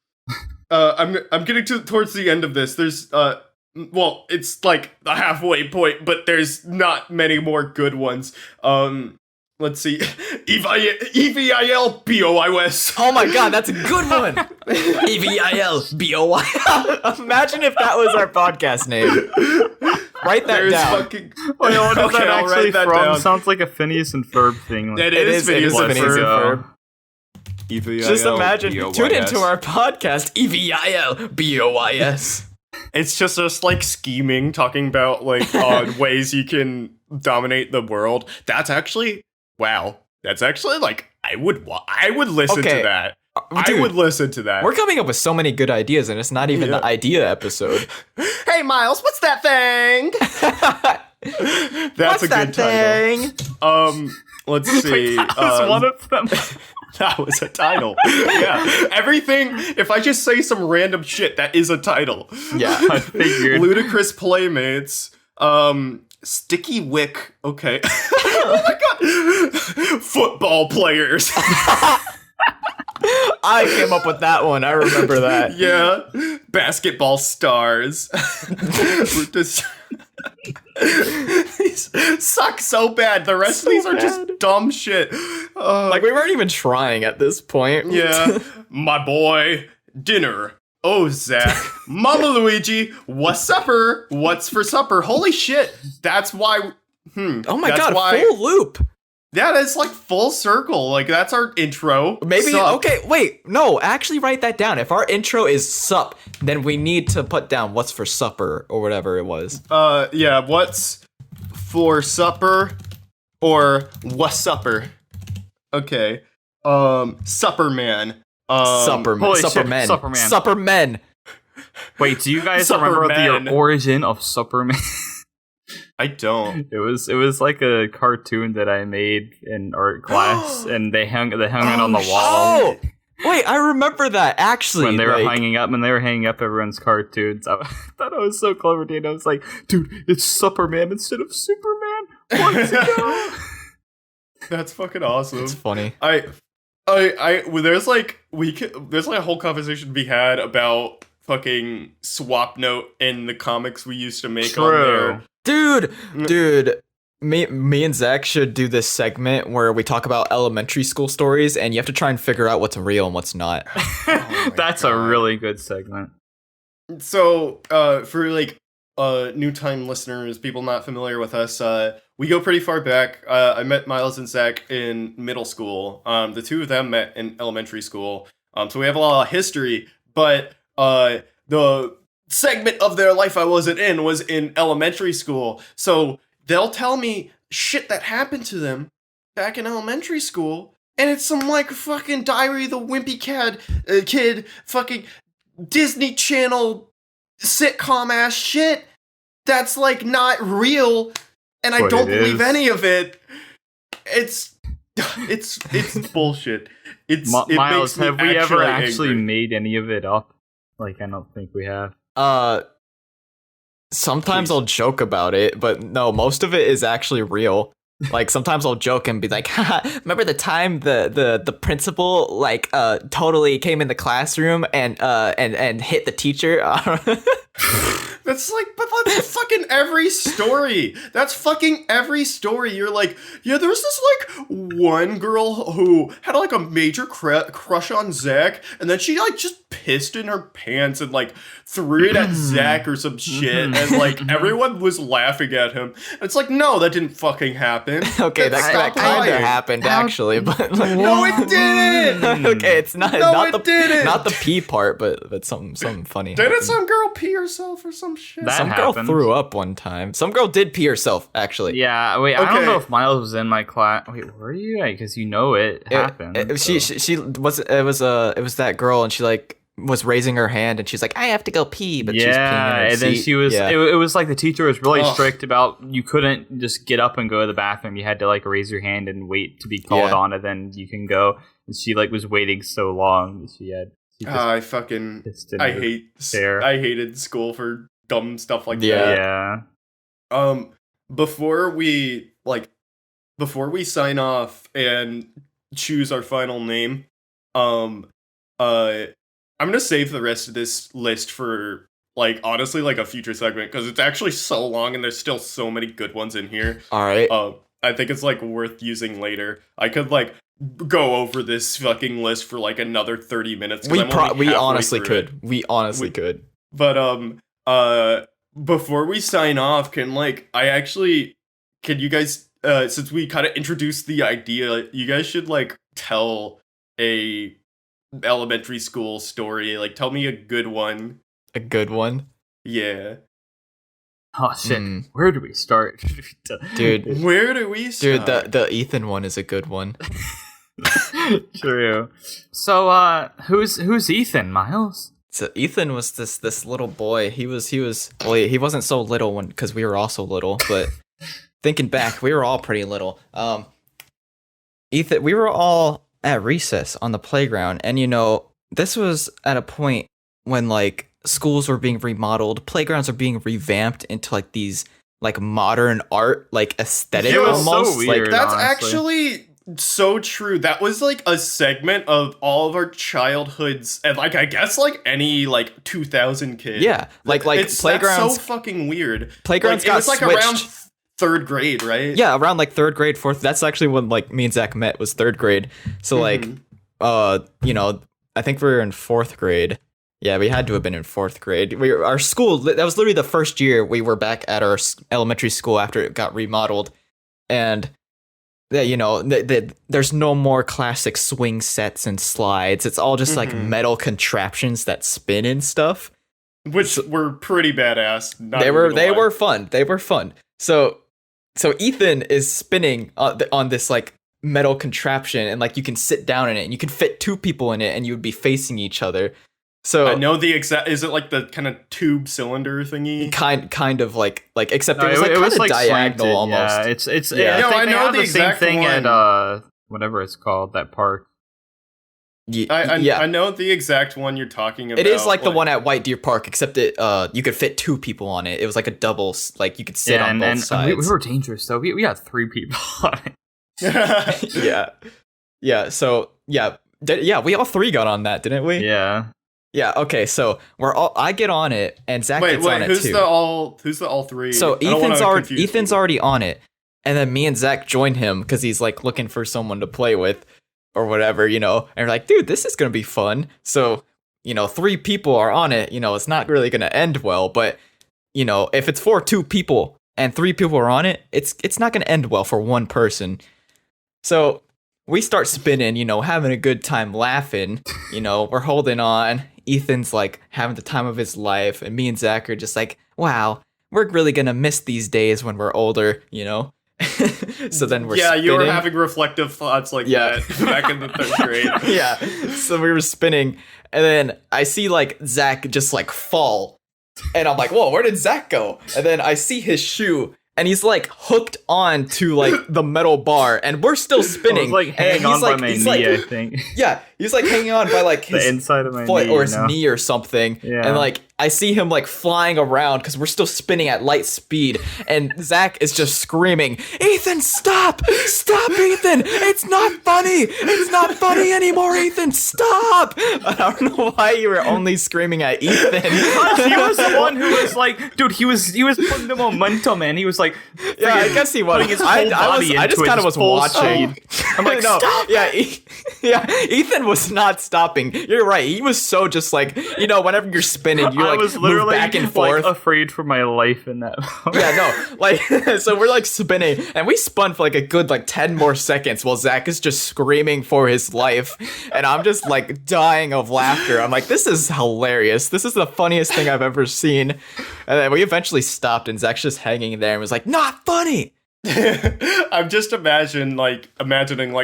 Speaker 1: getting towards the end of this. There's well, it's like a halfway point, but there's not many more good ones. Let's see. EVILBOIS.
Speaker 2: Oh my god, that's a good one. EVILBOI. Imagine if that was our podcast name. Write that down.
Speaker 3: Wait, what is that actually from? Down. Sounds like a Phineas and Ferb thing. Like,
Speaker 1: it is Phineas and Ferb.
Speaker 2: Just imagine, tune into our podcast, EVILBOIS.
Speaker 1: It's just us like scheming, talking about like ways you can dominate the world. That's actually like I would listen to that. Dude, I would listen to that.
Speaker 2: We're coming up with so many good ideas, and it's not even the idea episode.
Speaker 1: Hey, Myles, what's that thing? That's a good title. Let's see.
Speaker 3: That was one of them.
Speaker 1: That was a title. Yeah. Everything, if I just say some random shit, that is a title.
Speaker 2: Yeah.
Speaker 3: I figured.
Speaker 1: Ludicrous Playmates. Sticky Wick. Okay. Oh my god. Football players.
Speaker 2: I came up with that one. I remember that.
Speaker 1: Yeah. Basketball stars. These suck so bad. The rest of these are just dumb shit.
Speaker 2: Like, we weren't even trying at this point.
Speaker 1: Yeah. My boy, dinner. Oh, Zach. Mama Luigi, what's supper? What's for supper? Holy shit. That's why.
Speaker 2: Oh my god, full loop.
Speaker 1: Yeah, that's like full circle. Like, that's our intro.
Speaker 2: Maybe,
Speaker 1: Sup.
Speaker 2: okay, wait. No, actually write that down. If our intro is sup, then we need to put down what's for supper or whatever it was.
Speaker 1: Yeah, what's for supper or what's supper? Okay. Supperman.
Speaker 2: Suppermen.
Speaker 3: Wait, do you guys remember the origin of Superman?
Speaker 1: I don't.
Speaker 3: It was like a cartoon that I made in art class, and they hung it on the wall.
Speaker 2: Oh, wait, I remember that actually.
Speaker 3: When they were hanging up everyone's cartoons, I thought it was so clever, dude. I was like, dude, it's Superman instead of Superman. Let's go.
Speaker 1: That's fucking awesome.
Speaker 2: It's funny.
Speaker 1: There's like a whole conversation to be had about fucking swap note in the comics we used to make on there.
Speaker 2: Dude, me and Zach should do this segment where we talk about elementary school stories, and you have to try and figure out what's real and what's not.
Speaker 3: That's a really good segment.
Speaker 1: So, for like new time listeners, people not familiar with us, we go pretty far back. I met Myles and Zach in middle school. The two of them met in elementary school. So we have a lot of history, but the segment of their life I wasn't in was in elementary school. So they'll tell me shit that happened to them back in elementary school, and it's some like fucking Diary of the Wimpy Kid fucking Disney Channel sitcom ass shit that's like not real, and I don't believe any of it. It's bullshit.
Speaker 3: Myles, have we ever actually
Speaker 1: angry.
Speaker 3: made any of it up? Like, I don't think we have.
Speaker 2: Sometimes
Speaker 1: Please.
Speaker 2: I'll joke about it, but no, most of it is actually real. Like, sometimes I'll joke and be like, haha, remember the time the principal like totally came in the classroom and hit the teacher?
Speaker 1: That's like, but that's fucking every story. That's fucking every story. You're like, yeah, there was this like one girl who had like a major crush on Zach, and then she like just pissed in her pants and like threw it at Zach or some shit, and like everyone was laughing at him. And it's like, no, that didn't fucking happen.
Speaker 2: Okay, that kind of happened actually, but like,
Speaker 1: no, it didn't.
Speaker 2: Okay, it's not
Speaker 1: didn't.
Speaker 2: Not the pee part, but something funny.
Speaker 1: Didn't some girl pee herself or some shit?
Speaker 3: That
Speaker 2: some
Speaker 3: happened.
Speaker 2: girl threw up one time. Some girl did pee herself, actually.
Speaker 3: Yeah, wait, I don't know if Myles was in my class. Wait, were you? Because you know it happened.
Speaker 2: She was. It was that girl, and she like was raising her hand and she's like, I have to go pee, but she's peeing in her
Speaker 3: and then
Speaker 2: seat.
Speaker 3: she was.
Speaker 2: Yeah.
Speaker 3: It was like the teacher was really strict about you couldn't just get up and go to the bathroom. You had to like raise your hand and wait to be called on, and then you can go. And she like was waiting so long that she
Speaker 1: hated school for dumb stuff like that.
Speaker 3: Yeah.
Speaker 1: Before we sign off and choose our final name, I'm gonna save the rest of this list for like honestly like a future segment because it's actually so long and there's still so many good ones in here.
Speaker 2: All right.
Speaker 1: I think it's like worth using later. I could like go over this fucking list for like another 30 minutes.
Speaker 2: We honestly could. We honestly could.
Speaker 1: But before we sign off, can you guys since we kind of introduced the idea, you guys should like tell a elementary school story. Like tell me a good one.
Speaker 2: A good one?
Speaker 1: Yeah.
Speaker 3: Oh shit. Where do we start?
Speaker 2: Dude.
Speaker 1: Where do we start?
Speaker 2: Dude, the Ethan one is a good one.
Speaker 3: True. So who's Ethan, Myles?
Speaker 2: So Ethan was this little boy. He wasn't so little because we were also little, but thinking back, we were all pretty little. Ethan, we were all at recess on the playground, and this was at a point when like schools were being remodeled, playgrounds are being revamped into like these like modern art like aesthetic almost.
Speaker 3: So weird,
Speaker 1: like that's
Speaker 3: honestly.
Speaker 1: actually so true. That was like a segment of all of our childhoods, and like I guess like any like 2000 kid.
Speaker 2: Yeah, like
Speaker 1: playgrounds. That's so fucking weird.
Speaker 2: Playgrounds got
Speaker 1: it was like
Speaker 2: switched.
Speaker 1: Around third grade, right?
Speaker 2: Yeah, around like third grade, fourth. That's actually when like me and Zach met, was third grade. So like, I think we were in fourth grade. Yeah, we had to have been in fourth grade. Our school, that was literally the first year we were back at our elementary school after it got remodeled. And, there's no more classic swing sets and slides. It's all just like metal contraptions that spin and stuff.
Speaker 1: Which were pretty badass.
Speaker 2: They were fun. They were fun. So Ethan is spinning on this like metal contraption, and like you can sit down in it and you can fit two people in it and you would be facing each other. So
Speaker 1: I know the exact. Is it like the kind of tube cylinder thingy?
Speaker 2: Kind of like except it was like kind of diagonal
Speaker 3: slanted,
Speaker 2: almost.
Speaker 3: Yeah, it's.
Speaker 1: Yeah.
Speaker 3: I think
Speaker 1: I
Speaker 3: they
Speaker 1: know
Speaker 3: have
Speaker 1: the exact
Speaker 3: same thing
Speaker 1: one.
Speaker 3: at whatever it's called, that park.
Speaker 1: I know the exact one you're talking about.
Speaker 2: It is like the one at White Deer Park, except it you could fit two people on it. It was like a double, like you could sit on both sides.
Speaker 3: We were dangerous though. We had three people on it.
Speaker 2: Yeah. So we all three got on that, didn't we?
Speaker 3: Yeah.
Speaker 2: Yeah. Okay. So I get on it, and Zach gets on it too.
Speaker 1: Who's the all three?
Speaker 2: So Ethan's already on it, and then me and Zach joined him because he's like looking for someone to play with, or whatever, and we're like, dude, this is gonna be fun. So three people are on it. It's not really gonna end well, but if it's for two people and three people are on it, it's not gonna end well for one person. So we start spinning, having a good time, laughing. We're holding on. Ethan's like having the time of his life, and me and Zach are just like, wow, we're really gonna miss these days when we're older, So then we're spinning.
Speaker 1: You were having reflective thoughts like that back in the third grade.
Speaker 2: Yeah, so we were spinning, and then I see like Zach just like fall, and I'm like, whoa, where did Zach go? And then I see his shoe, and he's like hooked on to like the metal bar, and we're still spinning.
Speaker 3: I was like hanging on by my knee, I think.
Speaker 2: Yeah, he's like hanging on by like his
Speaker 3: the inside of my
Speaker 2: foot
Speaker 3: knee,
Speaker 2: or his knee or something.
Speaker 3: Yeah.
Speaker 2: And like I see him like flying around because we're still spinning at light speed, and Zach is just screaming, "Ethan, stop! Stop, Ethan! It's not funny! It's not funny anymore, Ethan! Stop!" I don't know why you were only screaming at Ethan.
Speaker 3: He was the one who was like, dude, he was putting the momentum, man. He was like,
Speaker 2: yeah, I guess he was.
Speaker 3: His whole body
Speaker 2: I just kind of was watching.
Speaker 3: I'm like,
Speaker 2: no,
Speaker 3: stop!
Speaker 2: Yeah, Ethan was not stopping. You're right. He was so just like, whenever you're spinning, you
Speaker 3: I
Speaker 2: like
Speaker 3: was
Speaker 2: move
Speaker 3: literally
Speaker 2: back and forth.
Speaker 3: Like, afraid for my life in that moment.
Speaker 2: Yeah, no, like so we're like spinning, and we spun for like a good like 10 more seconds while Zach is just screaming for his life, and I'm just like dying of laughter. I'm like, this is hilarious. This is the funniest thing I've ever seen. And then we eventually stopped, and Zach's just hanging there and was like, not funny.
Speaker 1: I'm just imagining like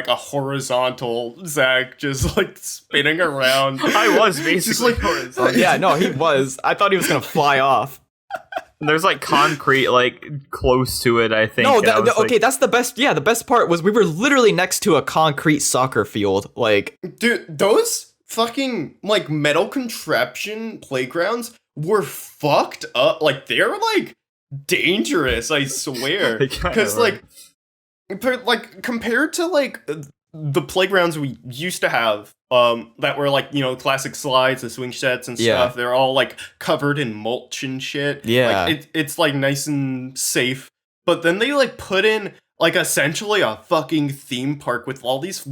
Speaker 1: a horizontal Zach just like spinning around.
Speaker 3: I was basically
Speaker 1: Just, like,
Speaker 3: horizontal.
Speaker 2: Yeah, no, he was. I thought he was gonna fly off.
Speaker 3: There's like concrete like close to it, I think.
Speaker 2: No,
Speaker 3: and I was
Speaker 2: okay, that's the best. Yeah, the best part was we were literally next to a concrete soccer field. Like,
Speaker 1: Dude, those fucking like metal contraption playgrounds were fucked up. Like they're like dangerous, I swear.
Speaker 3: They kinda
Speaker 1: Because
Speaker 3: were.
Speaker 1: compared to like the playgrounds we used to have, that were like, you know, classic slides and swing sets and
Speaker 2: Yeah.
Speaker 1: stuff. They're all like covered in mulch and shit.
Speaker 2: Yeah.
Speaker 1: like it's like nice and safe. But then they like put in like essentially a fucking theme park with all these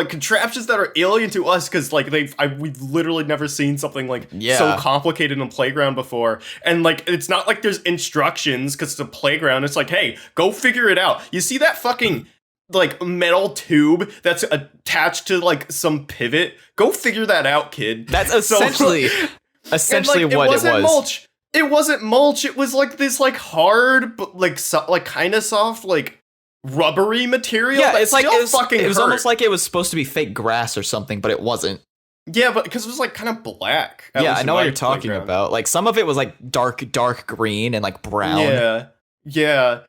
Speaker 1: contraptions that are alien to us, because like we've literally never seen something like so
Speaker 2: Yeah.
Speaker 1: complicated in a playground before. And like it's not like there's instructions because it's a playground. It's like, hey, go figure it out. You see that fucking like metal tube that's attached to like some pivot? Go figure that out, kid.
Speaker 2: that's
Speaker 1: So-
Speaker 2: essentially
Speaker 1: and, like,
Speaker 2: what it
Speaker 1: wasn't
Speaker 2: was.
Speaker 1: mulch. It wasn't mulch. It was like this like hard but like kind of soft like rubbery material.
Speaker 2: Yeah,
Speaker 1: that
Speaker 2: it's like
Speaker 1: still
Speaker 2: it was,
Speaker 1: fucking
Speaker 2: it was
Speaker 1: hurt.
Speaker 2: almost like it was supposed to be fake grass or something, but it wasn't.
Speaker 1: Yeah, but because it was like kind of black. at
Speaker 2: Yeah,
Speaker 1: least
Speaker 2: I
Speaker 1: in
Speaker 2: know what
Speaker 1: my
Speaker 2: you're talking
Speaker 1: playground.
Speaker 2: about. Like some of it was like dark green and like brown.
Speaker 1: Yeah.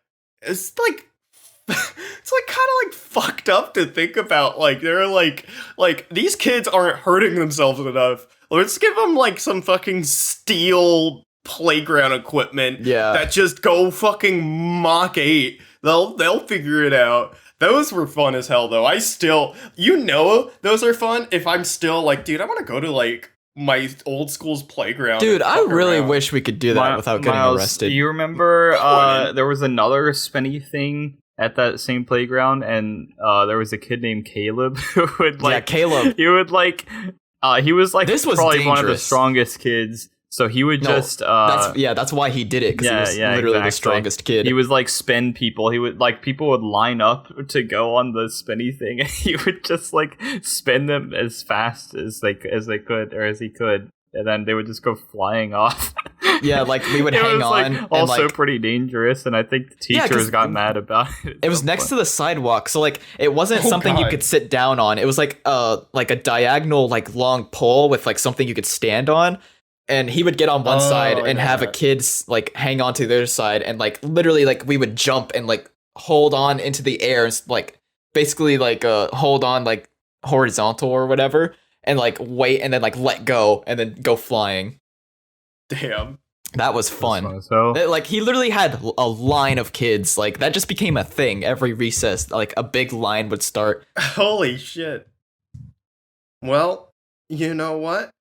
Speaker 1: It's like it's like kind of like fucked up to think about. Like they're like these kids aren't hurting themselves enough. Let's give them like some fucking steel playground equipment.
Speaker 2: Yeah.
Speaker 1: that just go fucking Mach 8. They'll figure it out. Those were fun as hell, though. I still, those are fun. If I'm still like, dude, I want to go to like my old school's playground.
Speaker 2: Dude,
Speaker 1: and
Speaker 2: I
Speaker 1: fuck
Speaker 2: really
Speaker 1: around.
Speaker 2: wish we could do that without getting
Speaker 3: Myles,
Speaker 2: arrested.
Speaker 3: You remember
Speaker 1: Couldn't.
Speaker 3: there was another spinny thing at that same playground, and there was a kid named Caleb who would
Speaker 2: Yeah,
Speaker 3: like
Speaker 2: Caleb.
Speaker 3: he would like he was like
Speaker 2: This was
Speaker 3: probably one of the
Speaker 2: dangerous.
Speaker 3: strongest kids. So he would
Speaker 2: No,
Speaker 3: just
Speaker 2: That's why he did it, because he was literally the strongest kid.
Speaker 3: He would like spin people. He would like people would line up to go on the spinny thing, and he would just like spin them as fast as they could or as he could, and then they would just go flying off.
Speaker 2: Yeah, like we would
Speaker 3: It
Speaker 2: hang
Speaker 3: was,
Speaker 2: on.
Speaker 3: like,
Speaker 2: and,
Speaker 3: also
Speaker 2: like,
Speaker 3: pretty dangerous, and I think the
Speaker 2: Yeah, 'cause
Speaker 3: teachers got mad about it.
Speaker 2: it was next to the sidewalk, so like it wasn't
Speaker 1: Oh,
Speaker 2: something you
Speaker 1: God.
Speaker 2: could sit down on. It was like a diagonal like long pole with like something you could stand on. And he would get on one
Speaker 1: Oh,
Speaker 2: side
Speaker 1: I
Speaker 2: and
Speaker 1: know
Speaker 2: have a
Speaker 1: that.
Speaker 2: kid's like hang on to the other side, and like literally like we would jump and like hold on into the air and like basically like hold on like horizontal or whatever, and like wait and then like let go and then go flying.
Speaker 1: Damn.
Speaker 2: That was fun.
Speaker 3: So
Speaker 2: Like he literally had a line of kids. Like that just became a thing every recess. Like a big line would start.
Speaker 1: Holy shit. Well, you know what?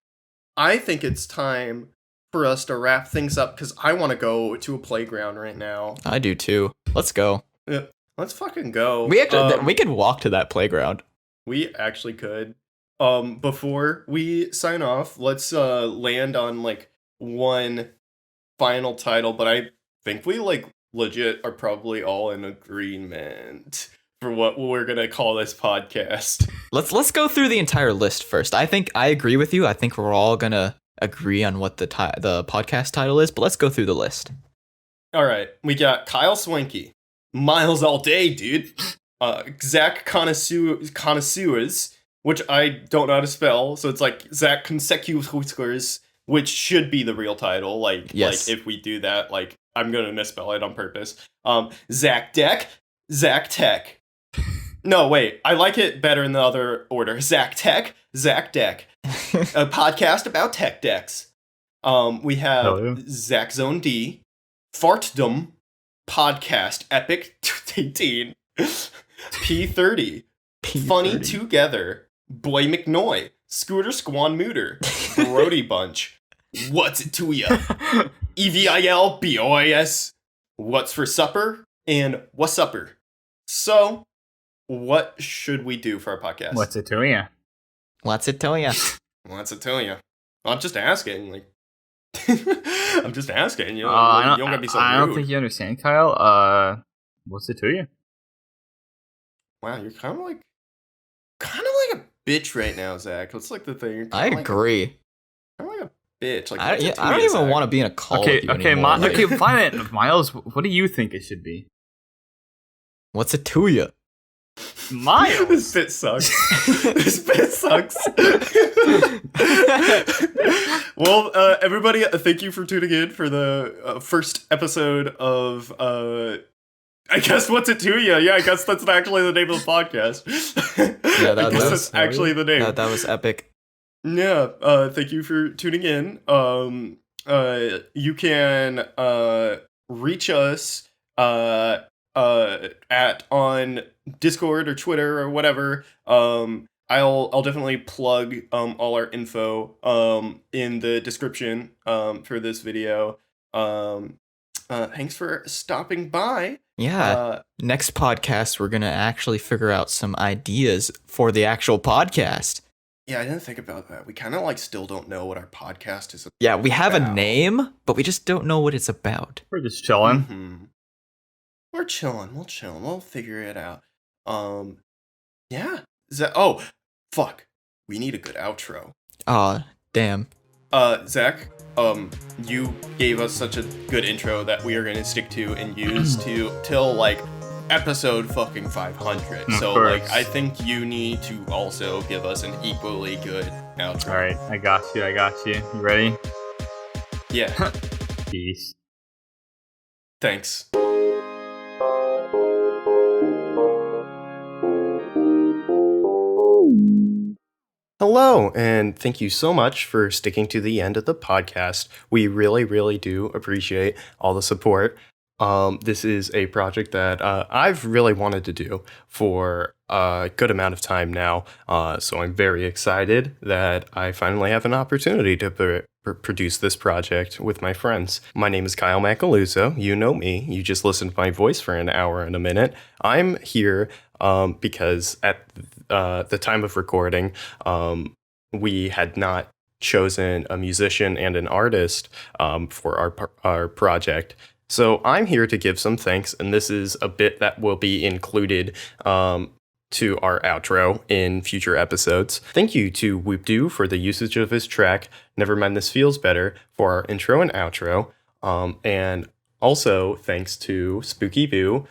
Speaker 1: I think it's time for us to wrap things up, because I want to go to a playground right now.
Speaker 2: I do too. Let's go.
Speaker 1: Let's fucking go.
Speaker 2: We actually we could walk to that playground.
Speaker 1: We actually could. Before we sign off, let's land on like one final title, but I think we like legit are probably all in agreement for what we're gonna call this podcast.
Speaker 2: Let's go through the entire list first. I think I agree with you. I think we're all gonna agree on what the podcast title is, but let's go through the list.
Speaker 1: All right, we got Kyle Swanky, Myles all day, dude. Zach Connoisseurs, which I don't know how to spell, so it's like Zach Consecutivers, which should be the real title. Like,
Speaker 2: Yes.
Speaker 1: like if we do that, like I'm gonna misspell it on purpose. Zach Deck, Zach Tech. No, wait, I like it better in the other order. Zach Tech, Zach Deck. A podcast about tech decks. We have
Speaker 3: Hell yeah.
Speaker 1: Zach Zone D, Fartdom, Podcast Epic 18, P30, Funny Together, Boy McNoy, Scooter Squan Mooter, Brody Bunch, What's It To Ya, EVIL BOIS, What's for Supper, and What's Supper. So, what should we do for our podcast?
Speaker 3: what's it to you?
Speaker 2: What's it tell ya?
Speaker 1: What's it to you? I'm just asking, like. I'm just asking, you know.
Speaker 3: I
Speaker 1: you don't gotta be so
Speaker 3: I don't
Speaker 1: rude.
Speaker 3: think you understand, Kyle. What's it to you?
Speaker 1: Wow, you're kind of like a bitch right now, Zach. That's like the thing. You're
Speaker 2: I
Speaker 1: kinda
Speaker 2: agree.
Speaker 1: Like a bitch. Like,
Speaker 2: I don't even want to be in a call with you anymore.
Speaker 3: Okay, fine. Miles, what do you think it should be?
Speaker 2: What's a Tuya?
Speaker 3: Miles.
Speaker 1: This bit sucks. This bit sucks. Well, everybody, thank you for tuning in for the first episode of, I guess, What's It To Ya? Yeah, I guess that's actually the name of the podcast.
Speaker 2: Yeah,
Speaker 1: that's actually the name.
Speaker 2: That was epic.
Speaker 1: Yeah, thank you for tuning in. You can reach us on Discord or Twitter or whatever. I'll definitely plug all our info in the description for this video. Thanks for stopping by.
Speaker 2: Yeah. Next podcast, we're gonna actually figure out some ideas for the actual podcast.
Speaker 1: Yeah, I didn't think about that. We kind of like still don't know what our podcast is about.
Speaker 2: Yeah, we have a name, but we just don't know what it's about.
Speaker 3: We're just chilling.
Speaker 1: Mm-hmm. We're chilling. We'll chill. We'll figure it out. Yeah. Oh, fuck. We need a good outro.
Speaker 2: Aw, damn.
Speaker 1: Zach, you gave us such a good intro that we are going to stick to and use till like episode fucking 500. So like, I think you need to also give us an equally good outro.
Speaker 3: All right, I got you. You ready?
Speaker 1: Yeah.
Speaker 3: Peace.
Speaker 1: Thanks. Hello, and thank you so much for sticking to the end of the podcast. We really, really do appreciate all the support. This is a project that I've really wanted to do for a good amount of time now, so I'm very excited that I finally have an opportunity to produce this project with my friends. My name is Kyle Macaluso. You know me. You just listened to my voice for an hour and a minute. I'm here because at the time of recording, we had not chosen a musician and an artist for our project. So I'm here to give some thanks, and this is a bit that will be included to our outro in future episodes. Thank you to WhoopDoo for the usage of his track, Never Mind This Feels Better, for our intro and outro. And also thanks to SpookyBoo,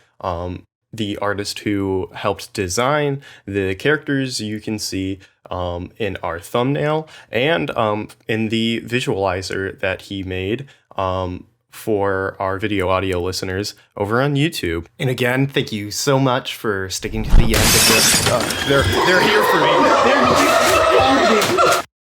Speaker 1: the artist who helped design the characters you can see in our thumbnail and in the visualizer that he made for our video audio listeners over on YouTube. And again, thank you so much for sticking to the end of this. They're here for me.